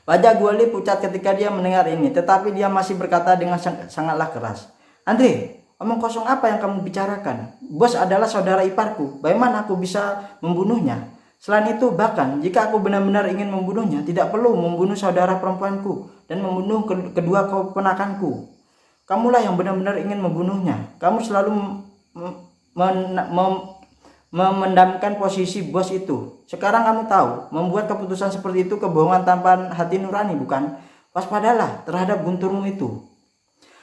Wajah Guoli pucat ketika dia mendengar ini, tetapi dia masih berkata dengan sangatlah keras, "Andre, omong kosong apa yang kamu bicarakan? Bos adalah saudara iparku, bagaimana aku bisa membunuhnya? Selain itu, bahkan jika aku benar-benar ingin membunuhnya, tidak perlu membunuh saudara perempuanku dan membunuh kedua keponakanku. Kamulah yang benar-benar ingin membunuhnya. Kamu selalu memendamkan posisi bos itu. Sekarang kamu tahu, membuat keputusan seperti itu kebohongan tanpa hati nurani, bukan? Waspadalah terhadap gunturmu itu."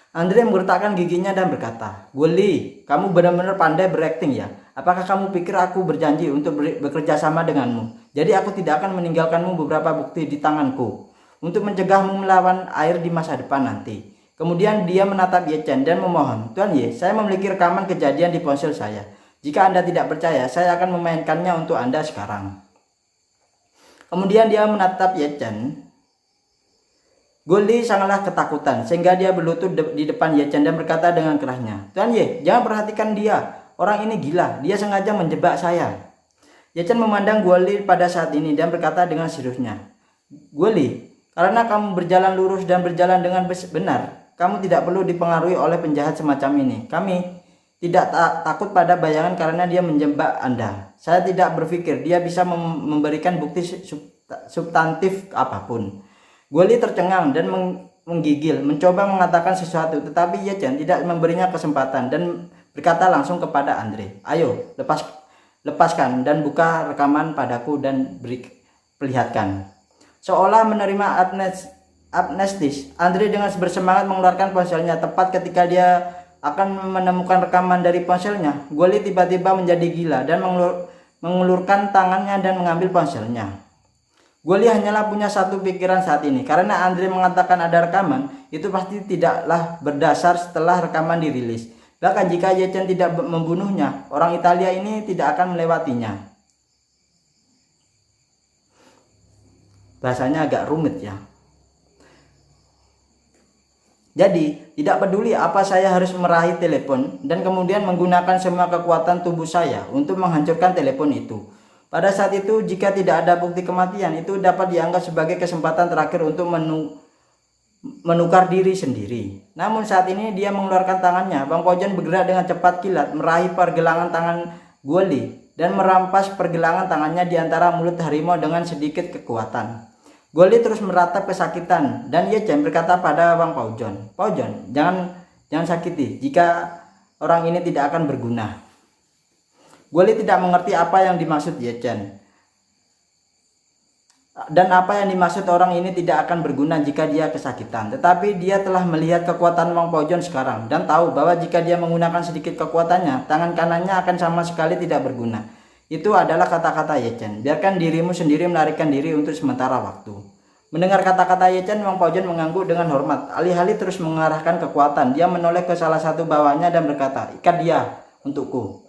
Andre menggertakkan giginya dan berkata, "Guoli, kamu benar-benar pandai berakting ya. Apakah kamu pikir aku berjanji untuk bekerja sama denganmu? Jadi aku tidak akan meninggalkanmu beberapa bukti di tanganku untuk mencegahmu melawan air di masa depan nanti." Kemudian dia menatap Ye Chen dan memohon, "Tuan Ye, saya memiliki rekaman kejadian di ponsel saya. Jika Anda tidak percaya, saya akan memainkannya untuk Anda sekarang." Kemudian dia menatap Ye Chen. Guoli sangatlah ketakutan sehingga dia berlutut di depan Ye Chen dan berkata dengan kerasnya, "Tuan Ye, jangan perhatikan dia. Orang ini gila. Dia sengaja menjebak saya." Ye Chen memandang Guoli pada saat ini dan berkata dengan seriusnya, "Guoli, karena kamu berjalan lurus dan berjalan dengan benar, kamu tidak perlu dipengaruhi oleh penjahat semacam ini. Kami tidak takut pada bayangan karena dia menjebak Anda. Saya tidak berpikir dia bisa memberikan bukti substantif apapun." Guoli tercengang dan menggigil, mencoba mengatakan sesuatu, tetapi Ye Chen tidak memberinya kesempatan dan berkata langsung kepada Andre, "Ayo, lepaskan dan buka rekaman padaku dan perlihatkan." Seolah menerima amnestis, Andre dengan bersemangat mengeluarkan ponselnya. Tepat ketika dia akan menemukan rekaman dari ponselnya, Guoli tiba-tiba menjadi gila dan mengulurkan tangannya dan mengambil ponselnya. Guoli hanyalah punya satu pikiran saat ini, karena Andre mengatakan ada rekaman, itu pasti tidaklah berdasar setelah rekaman dirilis. Bahkan jika Ye Chen tidak membunuhnya, orang Italia ini tidak akan melewatinya. Bahasanya agak rumit ya. Jadi, tidak peduli apa, saya harus meraih telepon dan kemudian menggunakan semua kekuatan tubuh saya untuk menghancurkan telepon itu. Pada saat itu, jika tidak ada bukti kematian, itu dapat dianggap sebagai kesempatan terakhir untuk menukar diri sendiri. Namun saat ini dia mengeluarkan tangannya. Bang Pojon bergerak dengan cepat kilat, meraih pergelangan tangan Guoli dan merampas pergelangan tangannya di antara mulut harimau dengan sedikit kekuatan. Guoli terus meratap kesakitan dan Ye Chen berkata pada Bang Pojon, "Pojon, jangan sakiti. Jika orang ini tidak akan berguna." Guoli tidak mengerti apa yang dimaksud Ye Chen dan apa yang dimaksud orang ini tidak akan berguna jika dia kesakitan. Tetapi dia telah melihat kekuatan Wang Pojon sekarang dan tahu bahwa jika dia menggunakan sedikit kekuatannya, tangan kanannya akan sama sekali tidak berguna. Itu adalah kata-kata Ye Chen, "Biarkan dirimu sendiri melarikan diri untuk sementara waktu." Mendengar kata-kata Ye Chen, Wang Pojon mengangguk dengan hormat. Alih-alih terus mengarahkan kekuatan, dia menoleh ke salah satu bawahnya dan berkata, "Ikat dia untukku."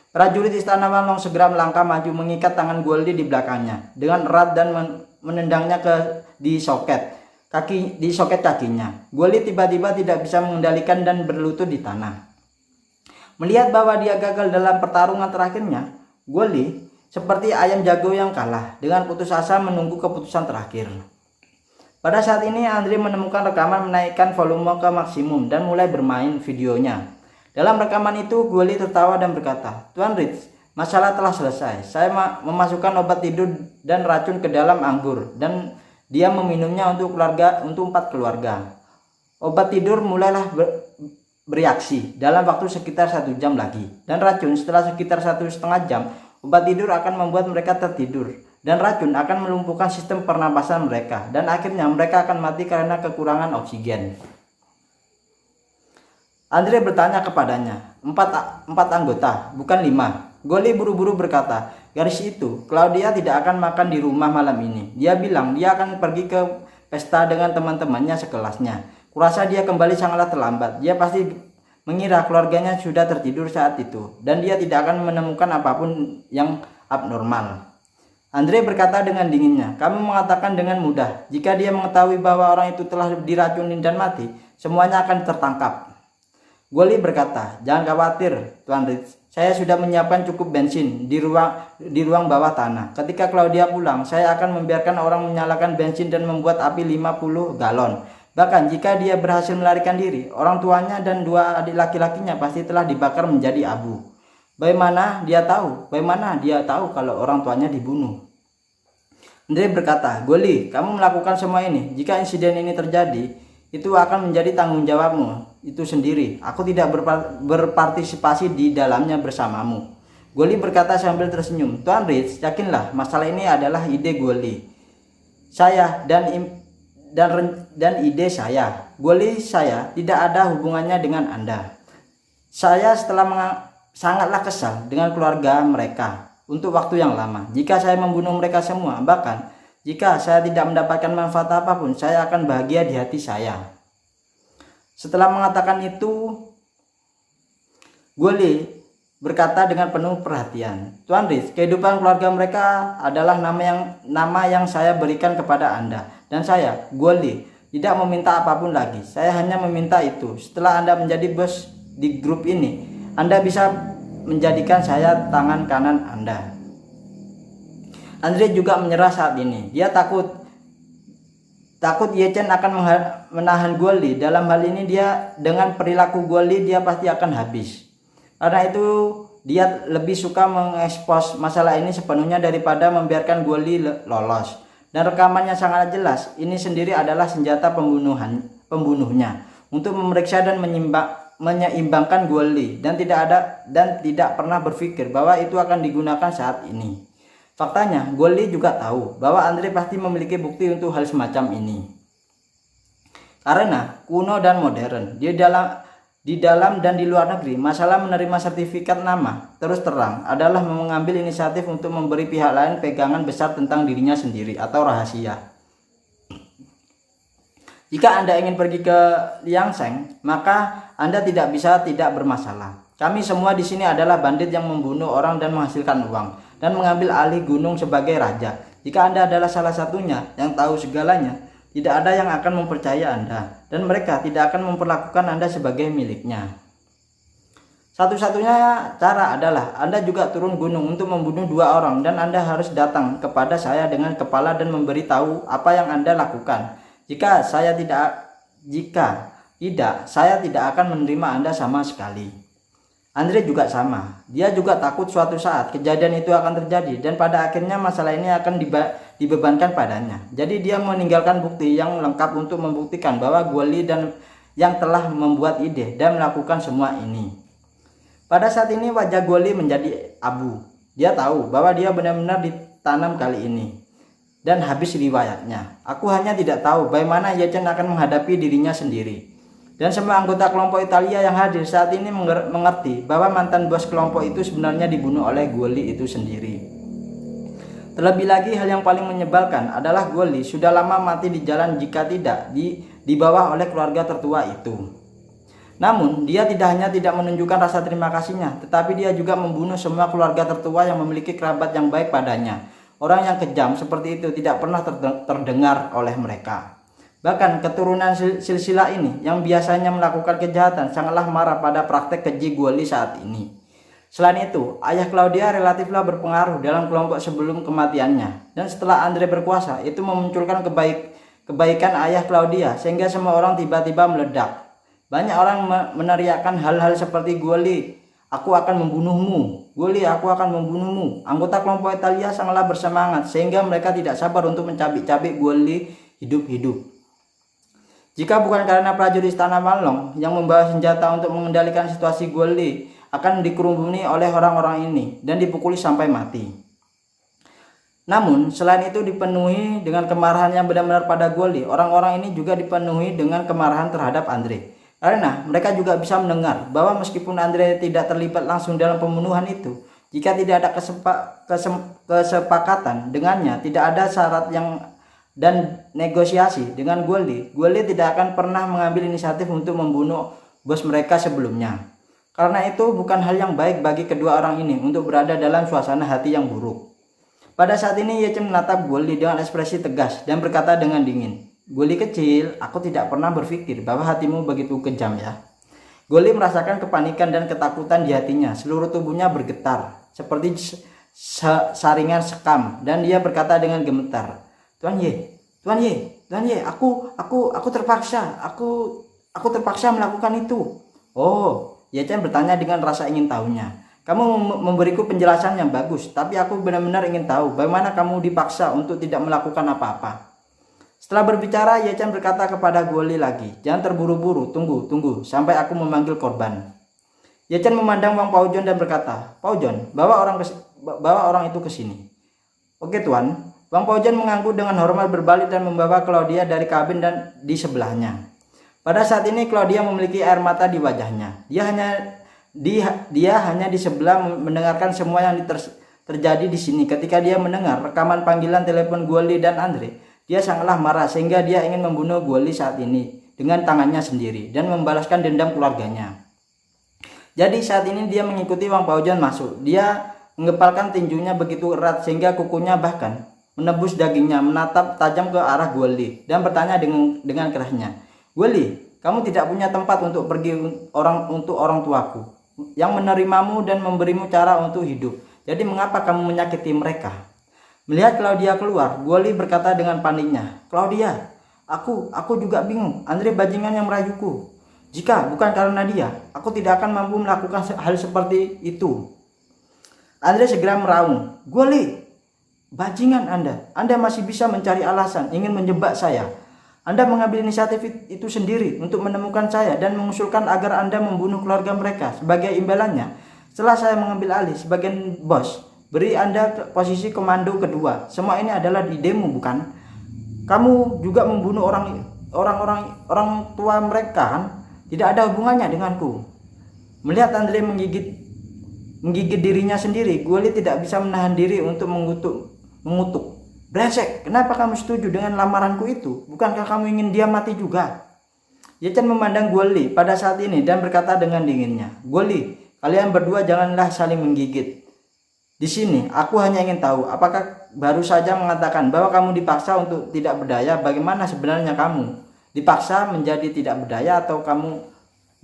Prajurit istana Wang Long segera melangkah maju mengikat tangan Guoli di belakangnya dengan erat dan menendangnya di soket kakinya. Guoli tiba-tiba tidak bisa mengendalikan dan berlutut di tanah. Melihat bahwa dia gagal dalam pertarungan terakhirnya, Guoli seperti ayam jago yang kalah, dengan putus asa menunggu keputusan terakhir. Pada saat ini Andre menemukan rekaman, menaikkan volume ke maksimum dan mulai bermain videonya. Dalam rekaman itu, Guoli tertawa dan berkata, "Tuan Ritz, masalah telah selesai. Saya memasukkan obat tidur dan racun ke dalam anggur dan dia meminumnya untuk 4 keluarga. Obat tidur mulailah bereaksi dalam waktu sekitar 1 jam lagi, dan racun setelah sekitar 1,5 jam. Obat tidur akan membuat mereka tertidur dan racun akan melumpuhkan sistem pernapasan mereka dan akhirnya mereka akan mati karena kekurangan oksigen." Andre bertanya kepadanya, empat anggota, bukan 5. Guoli buru-buru berkata, Garis itu, Claudia tidak akan makan di rumah malam ini. Dia bilang dia akan pergi ke pesta dengan teman-temannya sekelasnya. Kurasa dia kembali sangatlah terlambat. Dia pasti mengira keluarganya sudah tertidur saat itu, dan dia tidak akan menemukan apapun yang abnormal. Andre berkata dengan dinginnya, "Kamu mengatakan dengan mudah. Jika dia mengetahui bahwa orang itu telah diracuni dan mati, semuanya akan tertangkap." Goli berkata, "Jangan khawatir, Tuan Ritz. Saya sudah menyiapkan cukup bensin di ruang bawah tanah. Ketika Claudia pulang, saya akan membiarkan orang menyalakan bensin dan membuat api 50 galon. Bahkan jika dia berhasil melarikan diri, orang tuanya dan 2 adik laki-lakinya pasti telah dibakar menjadi abu. Bagaimana dia tahu? Bagaimana dia tahu kalau orang tuanya dibunuh?" Andre berkata, "Goli, kamu melakukan semua ini. Jika insiden ini terjadi, itu akan menjadi tanggung jawabmu itu sendiri. Aku tidak berpartisipasi di dalamnya bersamamu." Goli berkata sambil tersenyum, "Tuan Ritz, yakinlah masalah ini adalah ide Goli. Saya dan ide saya. Goli, saya tidak ada hubungannya dengan Anda. Saya sangatlah kesal dengan keluarga mereka untuk waktu yang lama. Jika saya membunuh mereka semua, bahkan jika saya tidak mendapatkan manfaat apapun, saya akan bahagia di hati saya." Setelah mengatakan itu, Goli berkata dengan penuh perhatian, "Tuan Ritz, kehidupan keluarga mereka adalah nama yang saya berikan kepada Anda. Dan saya, Goli, tidak meminta apapun lagi. Saya hanya meminta itu. Setelah Anda menjadi bos di grup ini, Anda bisa menjadikan saya tangan kanan Anda." Andre juga menyerah saat ini. Dia takut Ye Chen akan menahan Goli. Dalam hal ini dengan perilaku Goli dia pasti akan habis. Karena itu dia lebih suka mengekspos masalah ini sepenuhnya daripada membiarkan Goli lolos. Dan rekamannya sangat jelas. Ini sendiri adalah senjata pembunuhnya untuk memeriksa dan menyeimbangkan Goli, dan tidak pernah berpikir bahwa itu akan digunakan saat ini. Faktanya, Goli juga tahu bahwa Andre pasti memiliki bukti untuk hal semacam ini. Karena kuno dan modern, di dalam dan di luar negeri, masalah menerima sertifikat nama terus terang adalah mengambil inisiatif untuk memberi pihak lain pegangan besar tentang dirinya sendiri atau rahasia. Jika Anda ingin pergi ke Liangseng, maka Anda tidak bermasalah. Kami semua di sini adalah bandit yang membunuh orang dan menghasilkan uang dan mengambil alih gunung sebagai raja. Jika Anda adalah salah satunya yang tahu segalanya, tidak ada yang akan mempercaya Anda, dan mereka tidak akan memperlakukan Anda sebagai miliknya. Satu-satunya cara adalah Anda juga turun gunung untuk membunuh 2 orang, dan Anda harus datang kepada saya dengan kepala dan memberitahu apa yang Anda lakukan. Jika tidak, saya tidak akan menerima Anda sama sekali. Andre juga sama. Dia juga takut suatu saat kejadian itu akan terjadi, dan pada akhirnya masalah ini akan dibebankan padanya. Jadi dia meninggalkan bukti yang lengkap untuk membuktikan bahwa Goli dan yang telah membuat ide dan melakukan semua ini. Pada saat ini wajah Goli menjadi abu. Dia tahu bahwa dia benar-benar ditanam kali ini dan habis riwayatnya. Aku hanya tidak tahu bagaimana Ye Chen akan menghadapi dirinya sendiri. Dan semua anggota kelompok Italia yang hadir saat ini mengerti bahwa mantan bos kelompok itu sebenarnya dibunuh oleh Goli itu sendiri. Terlebih lagi, hal yang paling menyebalkan adalah Goli sudah lama mati di jalan jika tidak dibawa oleh keluarga tertua itu. Namun, dia tidak menunjukkan rasa terima kasihnya, tetapi dia juga membunuh semua keluarga tertua yang memiliki kerabat yang baik padanya. Orang yang kejam seperti itu tidak pernah terdengar oleh mereka. Bahkan keturunan silsilah ini yang biasanya melakukan kejahatan sangatlah marah pada praktek keji Goli saat ini. Selain itu, ayah Claudia relatiflah berpengaruh dalam kelompok sebelum kematiannya, dan setelah Andre berkuasa itu memunculkan kebaikan ayah Claudia sehingga semua orang tiba-tiba meledak. Banyak orang meneriakkan hal-hal seperti, "Goli, aku akan membunuhmu. Goli, aku akan membunuhmu." Anggota kelompok Italia sangatlah bersemangat sehingga mereka tidak sabar untuk mencabik-cabik Goli hidup-hidup. Jika bukan karena prajurit Istana Malong yang membawa senjata untuk mengendalikan situasi, Goli akan dikerumuni oleh orang-orang ini dan dipukuli sampai mati. Namun, selain itu dipenuhi dengan kemarahan yang benar-benar pada Goli, orang-orang ini juga dipenuhi dengan kemarahan terhadap Andre. Karena mereka juga bisa mendengar bahwa meskipun Andre tidak terlibat langsung dalam pembunuhan itu, Jika tidak ada kesepakatan dengannya, tidak ada syarat dan negosiasi dengan Goldie tidak akan pernah mengambil inisiatif untuk membunuh bos mereka sebelumnya. Karena itu bukan hal yang baik bagi kedua orang ini untuk berada dalam suasana hati yang buruk. Pada saat ini Ye Chen menatap Goldie dengan ekspresi tegas dan berkata dengan dingin, "Goldie kecil, aku tidak pernah berpikir bahwa hatimu begitu kejam ya." Goldie merasakan kepanikan dan ketakutan di hatinya. Seluruh tubuhnya bergetar seperti saringan sekam dan dia berkata dengan gemetar, Tuan Ye, aku terpaksa, aku terpaksa melakukan itu." "Oh," Ye Chen bertanya dengan rasa ingin tahunya. "Kamu memberiku penjelasan yang bagus, tapi aku benar-benar ingin tahu bagaimana kamu dipaksa untuk tidak melakukan apa-apa." Setelah berbicara, Ye Chen berkata kepada Goldie lagi, "Jangan terburu-buru, tunggu, sampai aku memanggil korban." Ye Chen memandang Wang Paozhong dan berkata, "Paozhong, bawa orang itu ke sini." "Oke Tuan." Wang Paozhong mengangguk dengan hormat, berbalik dan membawa Claudia dari kabin dan di sebelahnya. Pada saat ini Claudia memiliki air mata di wajahnya. Dia hanya di sebelah mendengarkan semua yang terjadi di sini. Ketika dia mendengar rekaman panggilan telepon Goldie dan Andre, dia sangatlah marah sehingga dia ingin membunuh Goldie saat ini dengan tangannya sendiri dan membalaskan dendam keluarganya. Jadi saat ini dia mengikuti Wang Paozhong masuk. Dia mengepalkan tinjunya begitu erat sehingga kukunya bahkan menembus dagingnya, menatap tajam ke arah Goldie dan bertanya dengan kerasnya, "Goldie, kamu tidak punya tempat untuk pergi untuk orang tuaku yang menerimamu dan memberimu cara untuk hidup. Jadi mengapa kamu menyakiti mereka?" Melihat Claudia keluar, Goldie berkata dengan paniknya, "Claudia, aku juga bingung. Andre bajingan yang merayuku. Jika bukan karena dia, aku tidak akan mampu melakukan hal seperti itu." Andre segera meraung, "Goldie, bajingan Anda masih bisa mencari alasan ingin menjebak saya. Anda mengambil inisiatif itu sendiri untuk menemukan saya dan mengusulkan agar Anda membunuh keluarga mereka. Sebagai imbalannya, setelah saya mengambil alih sebagai bos, beri Anda posisi komando kedua. Semua ini adalah idemu, bukan? Kamu juga membunuh orang tua mereka, kan? Tidak ada hubungannya denganku." Melihat Andre menggigit dirinya sendiri, Goldie tidak bisa menahan diri untuk mengutuk. "Brengsek, kenapa kamu setuju dengan lamaranku itu? Bukankah kamu ingin dia mati juga?" Ye Chen memandang Goldie pada saat ini dan berkata dengan dinginnya, "Goldie, kalian berdua janganlah saling menggigit. Di sini, aku hanya ingin tahu, apakah baru saja mengatakan bahwa kamu dipaksa untuk tidak berdaya? Bagaimana sebenarnya kamu? Dipaksa menjadi tidak berdaya atau kamu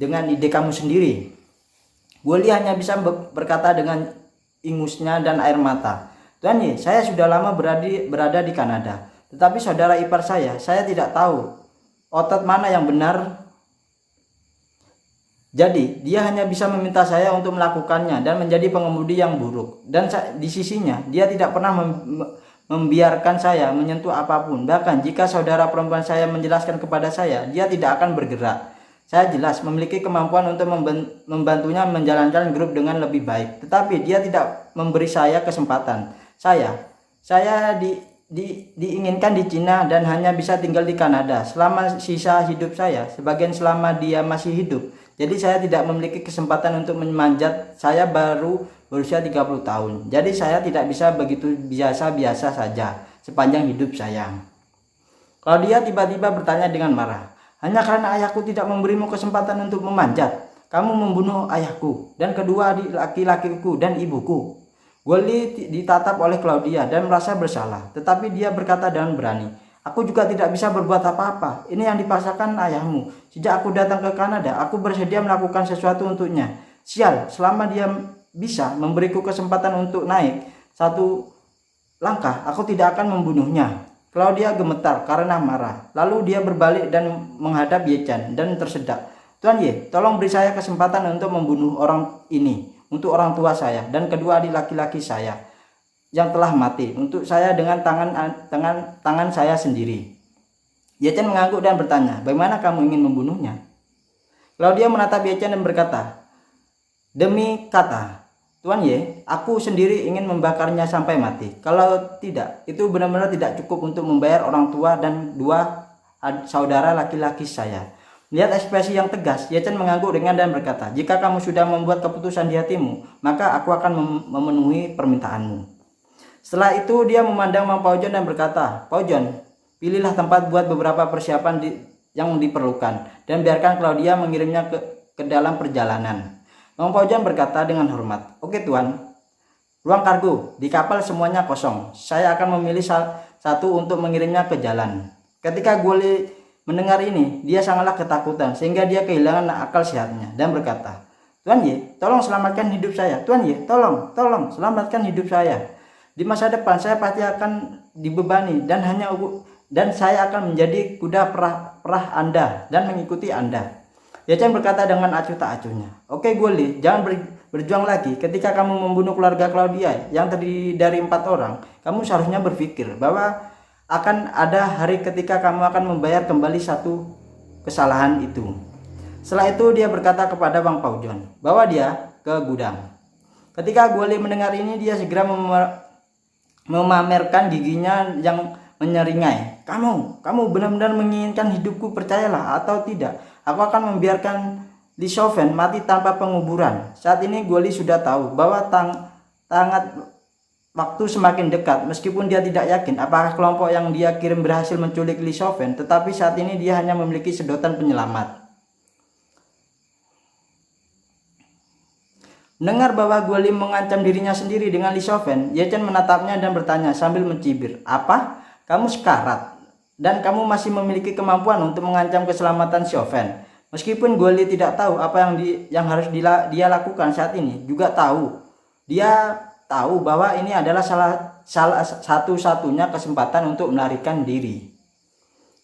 dengan ide kamu sendiri?" Goldie hanya bisa berkata dengan ingusnya dan air mata, "Tuan Ye, saya sudah lama berada di Kanada. Tetapi saudara ipar saya tidak tahu otot mana yang benar. Jadi dia hanya bisa meminta saya untuk melakukannya dan menjadi pengemudi yang buruk. Dan di sisinya dia tidak pernah membiarkan saya menyentuh apapun. Bahkan jika saudara perempuan saya menjelaskan kepada saya, dia tidak akan bergerak. Saya jelas memiliki kemampuan untuk membantunya menjalankan grup dengan lebih baik. Tetapi dia tidak memberi saya kesempatan. Saya diinginkan di Cina dan hanya bisa tinggal di Kanada selama sisa hidup saya, sebagian selama dia masih hidup. Jadi saya tidak memiliki kesempatan untuk memanjat. Saya baru berusia 30 tahun. Jadi saya tidak bisa begitu biasa-biasa saja sepanjang hidup saya." Kalau dia tiba-tiba bertanya dengan marah, "Hanya karena ayahku tidak memberimu kesempatan untuk memanjat, kamu membunuh ayahku dan kedua adik laki-lakiku dan ibuku." Goldie ditatap oleh Claudia dan merasa bersalah, tetapi dia berkata dengan berani, "Aku juga tidak bisa berbuat apa-apa. Ini yang dipaksakan ayahmu. Sejak aku datang ke Kanada, aku bersedia melakukan sesuatu untuknya. Sial, selama dia bisa memberiku kesempatan untuk naik satu langkah, aku tidak akan membunuhnya." Claudia gemetar karena marah. Lalu dia berbalik dan menghadap Ye Chen dan tersedak, "Tuan Ye, tolong beri saya kesempatan untuk membunuh orang ini untuk orang tua saya dan kedua adik laki-laki saya yang telah mati, untuk saya dengan tangan saya sendiri." Ye Chen mengangguk dan bertanya, "Bagaimana kamu ingin membunuhnya?" Claudia menatap Ye Chen dan berkata, "Demi kata, Tuan Ye, aku sendiri ingin membakarnya sampai mati. Kalau tidak, itu benar-benar tidak cukup untuk membayar orang tua dan dua saudara laki-laki saya. Lihat ekspresi yang tegas, Ye Chen mengangguk ringan dan berkata, "Jika kamu sudah membuat keputusan di hatimu, maka aku akan memenuhi permintaanmu." Setelah itu dia memandang Mang Paujon dan berkata, "Paujon, pilihlah tempat buat beberapa persiapan yang diperlukan dan biarkan Claudia mengirimnya ke dalam perjalanan." Mang Paujon berkata dengan hormat, "Oke Tuan. Ruang kargo di kapal semuanya kosong. Saya akan memilih satu untuk mengirimnya ke jalan." Ketika Guoli mendengar ini, dia sangatlah ketakutan sehingga dia kehilangan akal sehatnya dan berkata, "Tuan Ye, tolong selamatkan hidup saya. Tuan Ye, tolong selamatkan hidup saya. Di masa depan saya pasti akan dibebani dan saya akan menjadi kuda perah Anda dan mengikuti Anda." Ye Chen berkata dengan acuh tak acuhnya, "Oke Guoli, jangan berjuang lagi. Ketika kamu membunuh keluarga Claudia yang terdiri dari 4 orang, kamu seharusnya berpikir bahwa akan ada hari ketika kamu akan membayar kembali satu kesalahan itu." Setelah itu dia berkata kepada Mang Paujon bahwa dia ke gudang. Ketika Guoli mendengar ini, dia segera memamerkan giginya yang menyeringai. Kamu benar-benar menginginkan hidupku, percayalah atau tidak. Aku akan membiarkan Li Shoufen mati tanpa penguburan." Saat ini Guoli sudah tahu bahwa waktu semakin dekat. Meskipun dia tidak yakin apakah kelompok yang dia kirim berhasil menculik Li Shoufen, tetapi saat ini dia hanya memiliki sedotan penyelamat. Mendengar bahwa Guoli mengancam dirinya sendiri dengan Li Shoufen, Ye Chen menatapnya dan bertanya sambil mencibir, "Apa? Kamu sekarat dan kamu masih memiliki kemampuan untuk mengancam keselamatan Shoufen?" Meskipun Guoli tidak tahu apa yang harus dia lakukan saat ini, dia tahu bahwa ini adalah salah satu-satunya kesempatan untuk melarikan diri.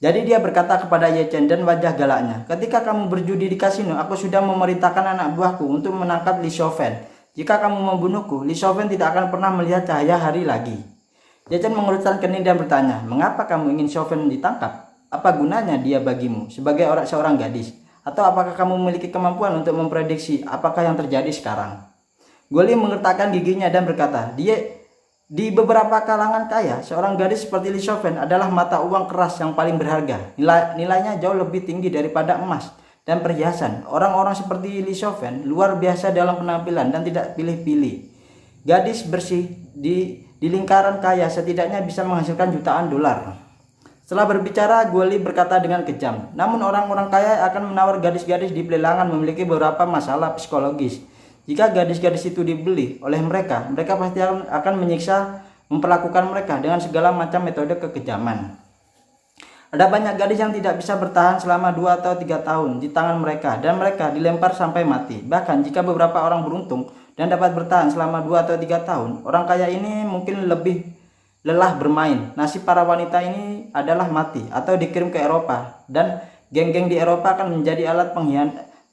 Jadi dia berkata kepada Ye Chen dan wajah galaknya, "Ketika kamu berjudi di kasino, aku sudah memerintahkan anak buahku untuk menangkap Li Shoufen. Jika kamu membunuhku, Li Shoufen tidak akan pernah melihat cahaya hari lagi." Ye Chen mengerutkan kening dan bertanya, "Mengapa kamu ingin Shoufen ditangkap? Apa gunanya dia bagimu sebagai seorang gadis? Atau apakah kamu memiliki kemampuan untuk memprediksi apakah yang terjadi sekarang?" Guoli mengertakkan giginya dan berkata, Di beberapa kalangan kaya, seorang gadis seperti Li Shoufen adalah mata uang keras yang paling berharga. Nilainya jauh lebih tinggi daripada emas dan perhiasan. Orang-orang seperti Li Shoufen luar biasa dalam penampilan dan tidak pilih-pilih. Gadis bersih di lingkaran kaya setidaknya bisa menghasilkan jutaan dolar. Setelah berbicara, Guoli berkata dengan kejam, "Namun orang-orang kaya akan menawar gadis-gadis di pelelangan memiliki beberapa masalah psikologis. Jika gadis-gadis itu dibeli oleh mereka pasti akan menyiksa, memperlakukan mereka dengan segala macam metode kekejaman. Ada banyak gadis yang tidak bisa bertahan selama 2 atau 3 tahun di tangan mereka dan mereka dilempar sampai mati. Bahkan jika beberapa orang beruntung dan dapat bertahan selama 2 atau 3 tahun, orang kaya ini mungkin lebih lelah bermain. Nasib para wanita ini adalah mati atau dikirim ke Eropa, dan geng-geng di Eropa akan menjadi alat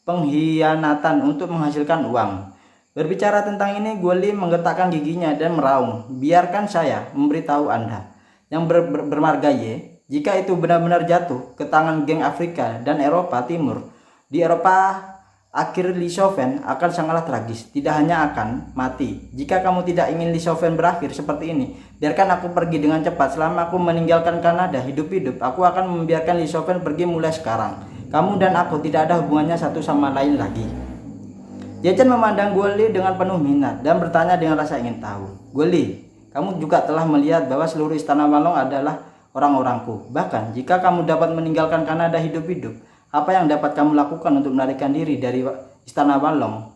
pengkhianatan untuk menghasilkan uang." Berbicara tentang ini, Guoli menggetakkan giginya dan meraung, "Biarkan saya memberitahu Anda yang bermarga Ye, jika itu benar-benar jatuh ke tangan geng Afrika dan Eropa Timur, di Eropa akhir Li Shoufen akan sangatlah tragis. Tidak hanya akan mati. Jika kamu tidak ingin Li Shoufen berakhir seperti ini, biarkan aku pergi dengan cepat. Selama aku meninggalkan Kanada hidup-hidup, aku akan membiarkan Li Shoufen pergi mulai sekarang. Kamu dan aku tidak ada hubungannya satu sama lain lagi." Ye Chen memandang Guoli dengan penuh minat dan bertanya dengan rasa ingin tahu, "Guoli, kamu juga telah melihat bahwa seluruh istana Walong adalah orang-orangku. Bahkan jika kamu dapat meninggalkan Kanada hidup-hidup, apa yang dapat kamu lakukan untuk melarikan diri dari istana Walong?"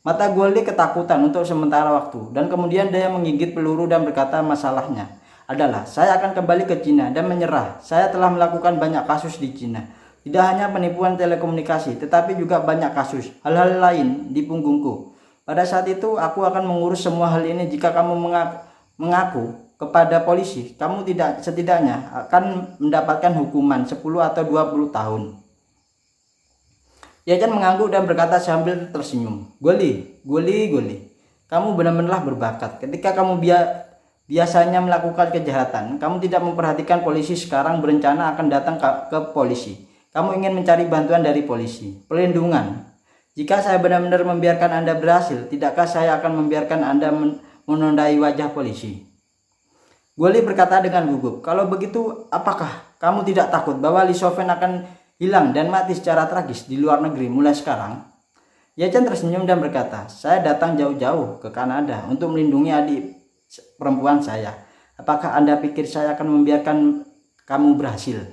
Mata Guoli ketakutan untuk sementara waktu, dan kemudian dia menggigit peluru dan berkata, "Masalahnya adalah saya akan kembali ke Cina dan menyerah. Saya telah melakukan banyak kasus di Cina. Tidak hanya penipuan telekomunikasi, tetapi juga banyak kasus hal-hal lain di punggungku. Pada saat itu aku akan mengurus semua hal ini. Jika kamu mengaku kepada polisi, kamu setidaknya akan mendapatkan hukuman 10 atau 20 tahun." Ye Chen mengangguk dan berkata sambil tersenyum, Guoli, kamu benar-benar berbakat. Ketika kamu biasanya melakukan kejahatan, kamu tidak memperhatikan polisi. Sekarang berencana akan datang ke polisi. Kamu ingin mencari bantuan dari polisi, perlindungan. Jika saya benar-benar membiarkan Anda berhasil, tidakkah saya akan membiarkan Anda menodai wajah polisi?" Guoli berkata dengan gugup, "Kalau begitu, apakah kamu tidak takut bahwa Li Shoufen akan hilang dan mati secara tragis di luar negeri mulai sekarang? Ye Chen tersenyum dan berkata, saya datang jauh-jauh ke Kanada untuk melindungi adik perempuan saya. Apakah Anda pikir saya akan membiarkan kamu berhasil?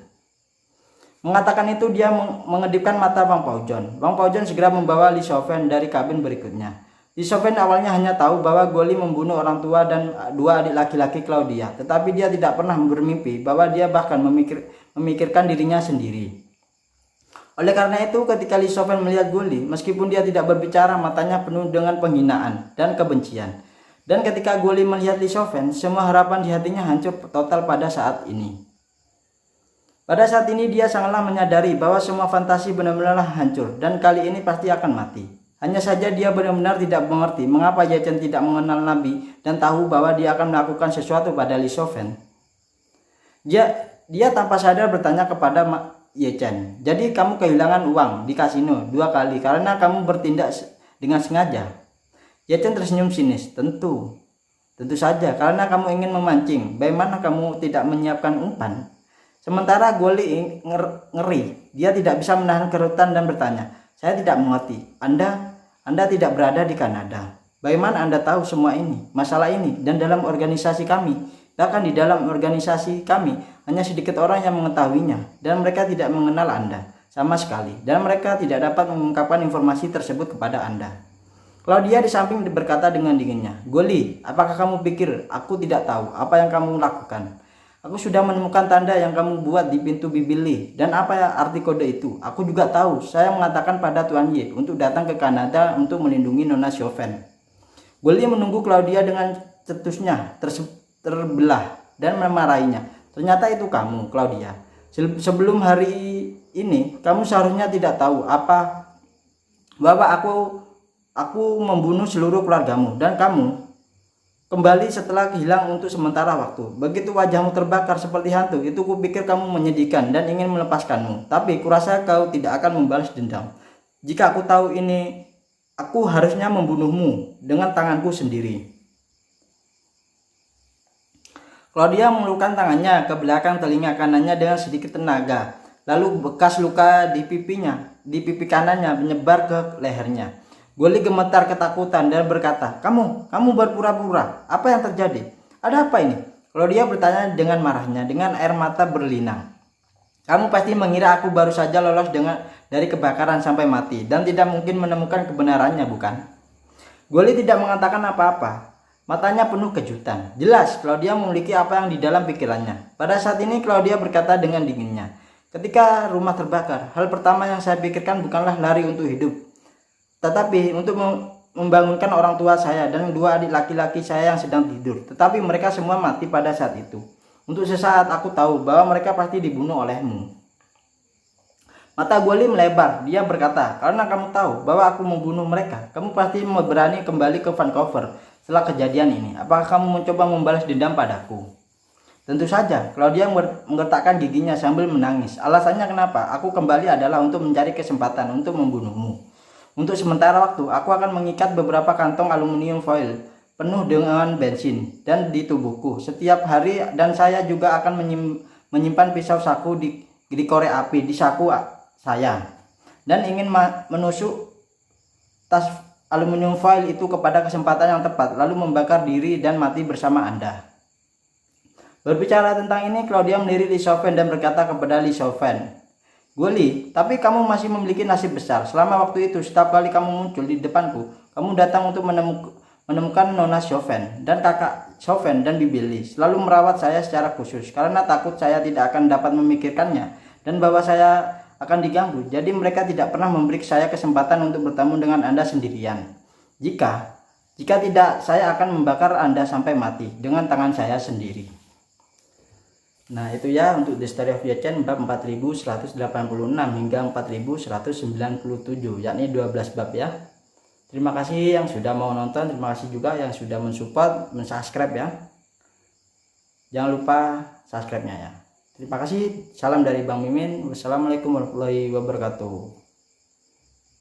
Mengatakan itu dia mengedipkan mata Wang Paozhong. Wang Paozhong segera membawa Li Shoufen dari kabin berikutnya. Li Shoufen awalnya hanya tahu bahwa Guoli membunuh orang tua dan dua adik laki-laki Claudia, tetapi dia tidak pernah bermimpi bahwa dia bahkan memikirkan dirinya sendiri. Oleh karena itu, ketika Li Shoufen melihat Guoli, meskipun dia tidak berbicara, matanya penuh dengan penghinaan dan kebencian. Dan ketika Guoli melihat Li Shoufen, semua harapan di hatinya hancur total pada saat ini. Pada saat ini dia sangatlah menyadari bahwa semua fantasi benar-benar hancur dan kali ini pasti akan mati. Hanya saja dia benar-benar tidak mengerti mengapa Ye Chen tidak mengenal Nabi dan tahu bahwa dia akan melakukan sesuatu pada Li Shoufen. Dia tanpa sadar bertanya kepada Ye Chen, jadi kamu kehilangan uang di kasino 2 kali karena kamu bertindak dengan sengaja? Ye Chen tersenyum sinis. Tentu saja, karena kamu ingin memancing. Bagaimana kamu tidak menyiapkan umpan? Sementara Guoli ngeri, dia tidak bisa menahan kerutan dan bertanya, saya tidak mengerti. Anda tidak berada di Kanada. Bagaimana Anda tahu semua ini, masalah ini, dan dalam organisasi kami? Bahkan di dalam organisasi kami, hanya sedikit orang yang mengetahuinya, dan mereka tidak mengenal Anda sama sekali, dan mereka tidak dapat mengungkapkan informasi tersebut kepada Anda. Claudia di samping berkata dengan dinginnya, Guoli, apakah kamu pikir aku tidak tahu apa yang kamu lakukan? Aku sudah menemukan tanda yang kamu buat di pintu bibil Li. Dan apa ya arti kode itu? Aku juga tahu. Saya mengatakan pada Tuan Ye untuk datang ke Kanada untuk melindungi Nona Shoufen. Guoli menunggu Claudia dengan cetusnya terbelah dan memarahinya. Ternyata itu kamu, Claudia. Sebelum hari ini, kamu seharusnya tidak tahu bahwa aku membunuh seluruh keluargamu dan kamu kembali setelah hilang untuk sementara waktu. Begitu wajahmu terbakar seperti hantu, itu kupikir kamu menyedihkan dan ingin melepaskanmu. Tapi kurasa kau tidak akan membalas dendam. Jika aku tahu ini, aku harusnya membunuhmu dengan tanganku sendiri. Claudia mengelurkan tangannya ke belakang telinga kanannya dengan sedikit tenaga. Lalu bekas luka di pipi kanannya menyebar ke lehernya. Guoli gemetar ketakutan dan berkata, kamu berpura-pura. Apa yang terjadi? Ada apa ini? Claudia bertanya dengan marahnya, dengan air mata berlinang. Kamu pasti mengira aku baru saja lolos dari kebakaran sampai mati dan tidak mungkin menemukan kebenarannya, bukan? Guoli tidak mengatakan apa-apa. Matanya penuh kejutan. Jelas, Claudia memiliki apa yang di dalam pikirannya. Pada saat ini Claudia berkata dengan dinginnya, ketika rumah terbakar, hal pertama yang saya pikirkan bukanlah lari untuk hidup, tetapi untuk membangunkan orang tua saya dan 2 adik laki-laki saya yang sedang tidur. Tetapi mereka semua mati pada saat itu. Untuk sesaat aku tahu bahwa mereka pasti dibunuh olehmu. Mata Guoli melebar. Dia berkata, karena kamu tahu bahwa aku membunuh mereka, kamu pasti berani kembali ke Vancouver setelah kejadian ini. Apakah kamu mencoba membalas dendam padaku? Tentu saja. Claudia menggertakkan giginya sambil menangis. Alasannya kenapa aku kembali adalah untuk mencari kesempatan untuk membunuhmu. Untuk sementara waktu, aku akan mengikat beberapa kantong aluminium foil penuh dengan bensin dan di tubuhku setiap hari, dan saya juga akan menyimpan pisau saku di korek api di saku saya dan ingin menusuk tas aluminium foil itu kepada kesempatan yang tepat, lalu membakar diri dan mati bersama Anda. Berbicara tentang ini, Claudia melirik Li Shoufen dan berkata kepada Li Shoufen, Guoli, tapi kamu masih memiliki nasib besar. Selama waktu itu, setiap kali kamu muncul di depanku, kamu datang untuk menemukan Nona Shoufen dan kakak Shoufen dan Bibi Li. Selalu merawat saya secara khusus karena takut saya tidak akan dapat memikirkannya dan bahwa saya akan diganggu. Jadi mereka tidak pernah memberi saya kesempatan untuk bertemu dengan Anda sendirian. Jika tidak, saya akan membakar Anda sampai mati dengan tangan saya sendiri. Nah itu ya untuk The Story of Ye Chen bab 4186 hingga 4197, yakni 12 bab ya. Terima kasih yang sudah mau nonton, terima kasih juga yang sudah mensupport, mensubscribe ya. Jangan lupa subscribe-nya ya. Terima kasih, salam dari Bang Mimin. Wassalamualaikum warahmatullahi wabarakatuh.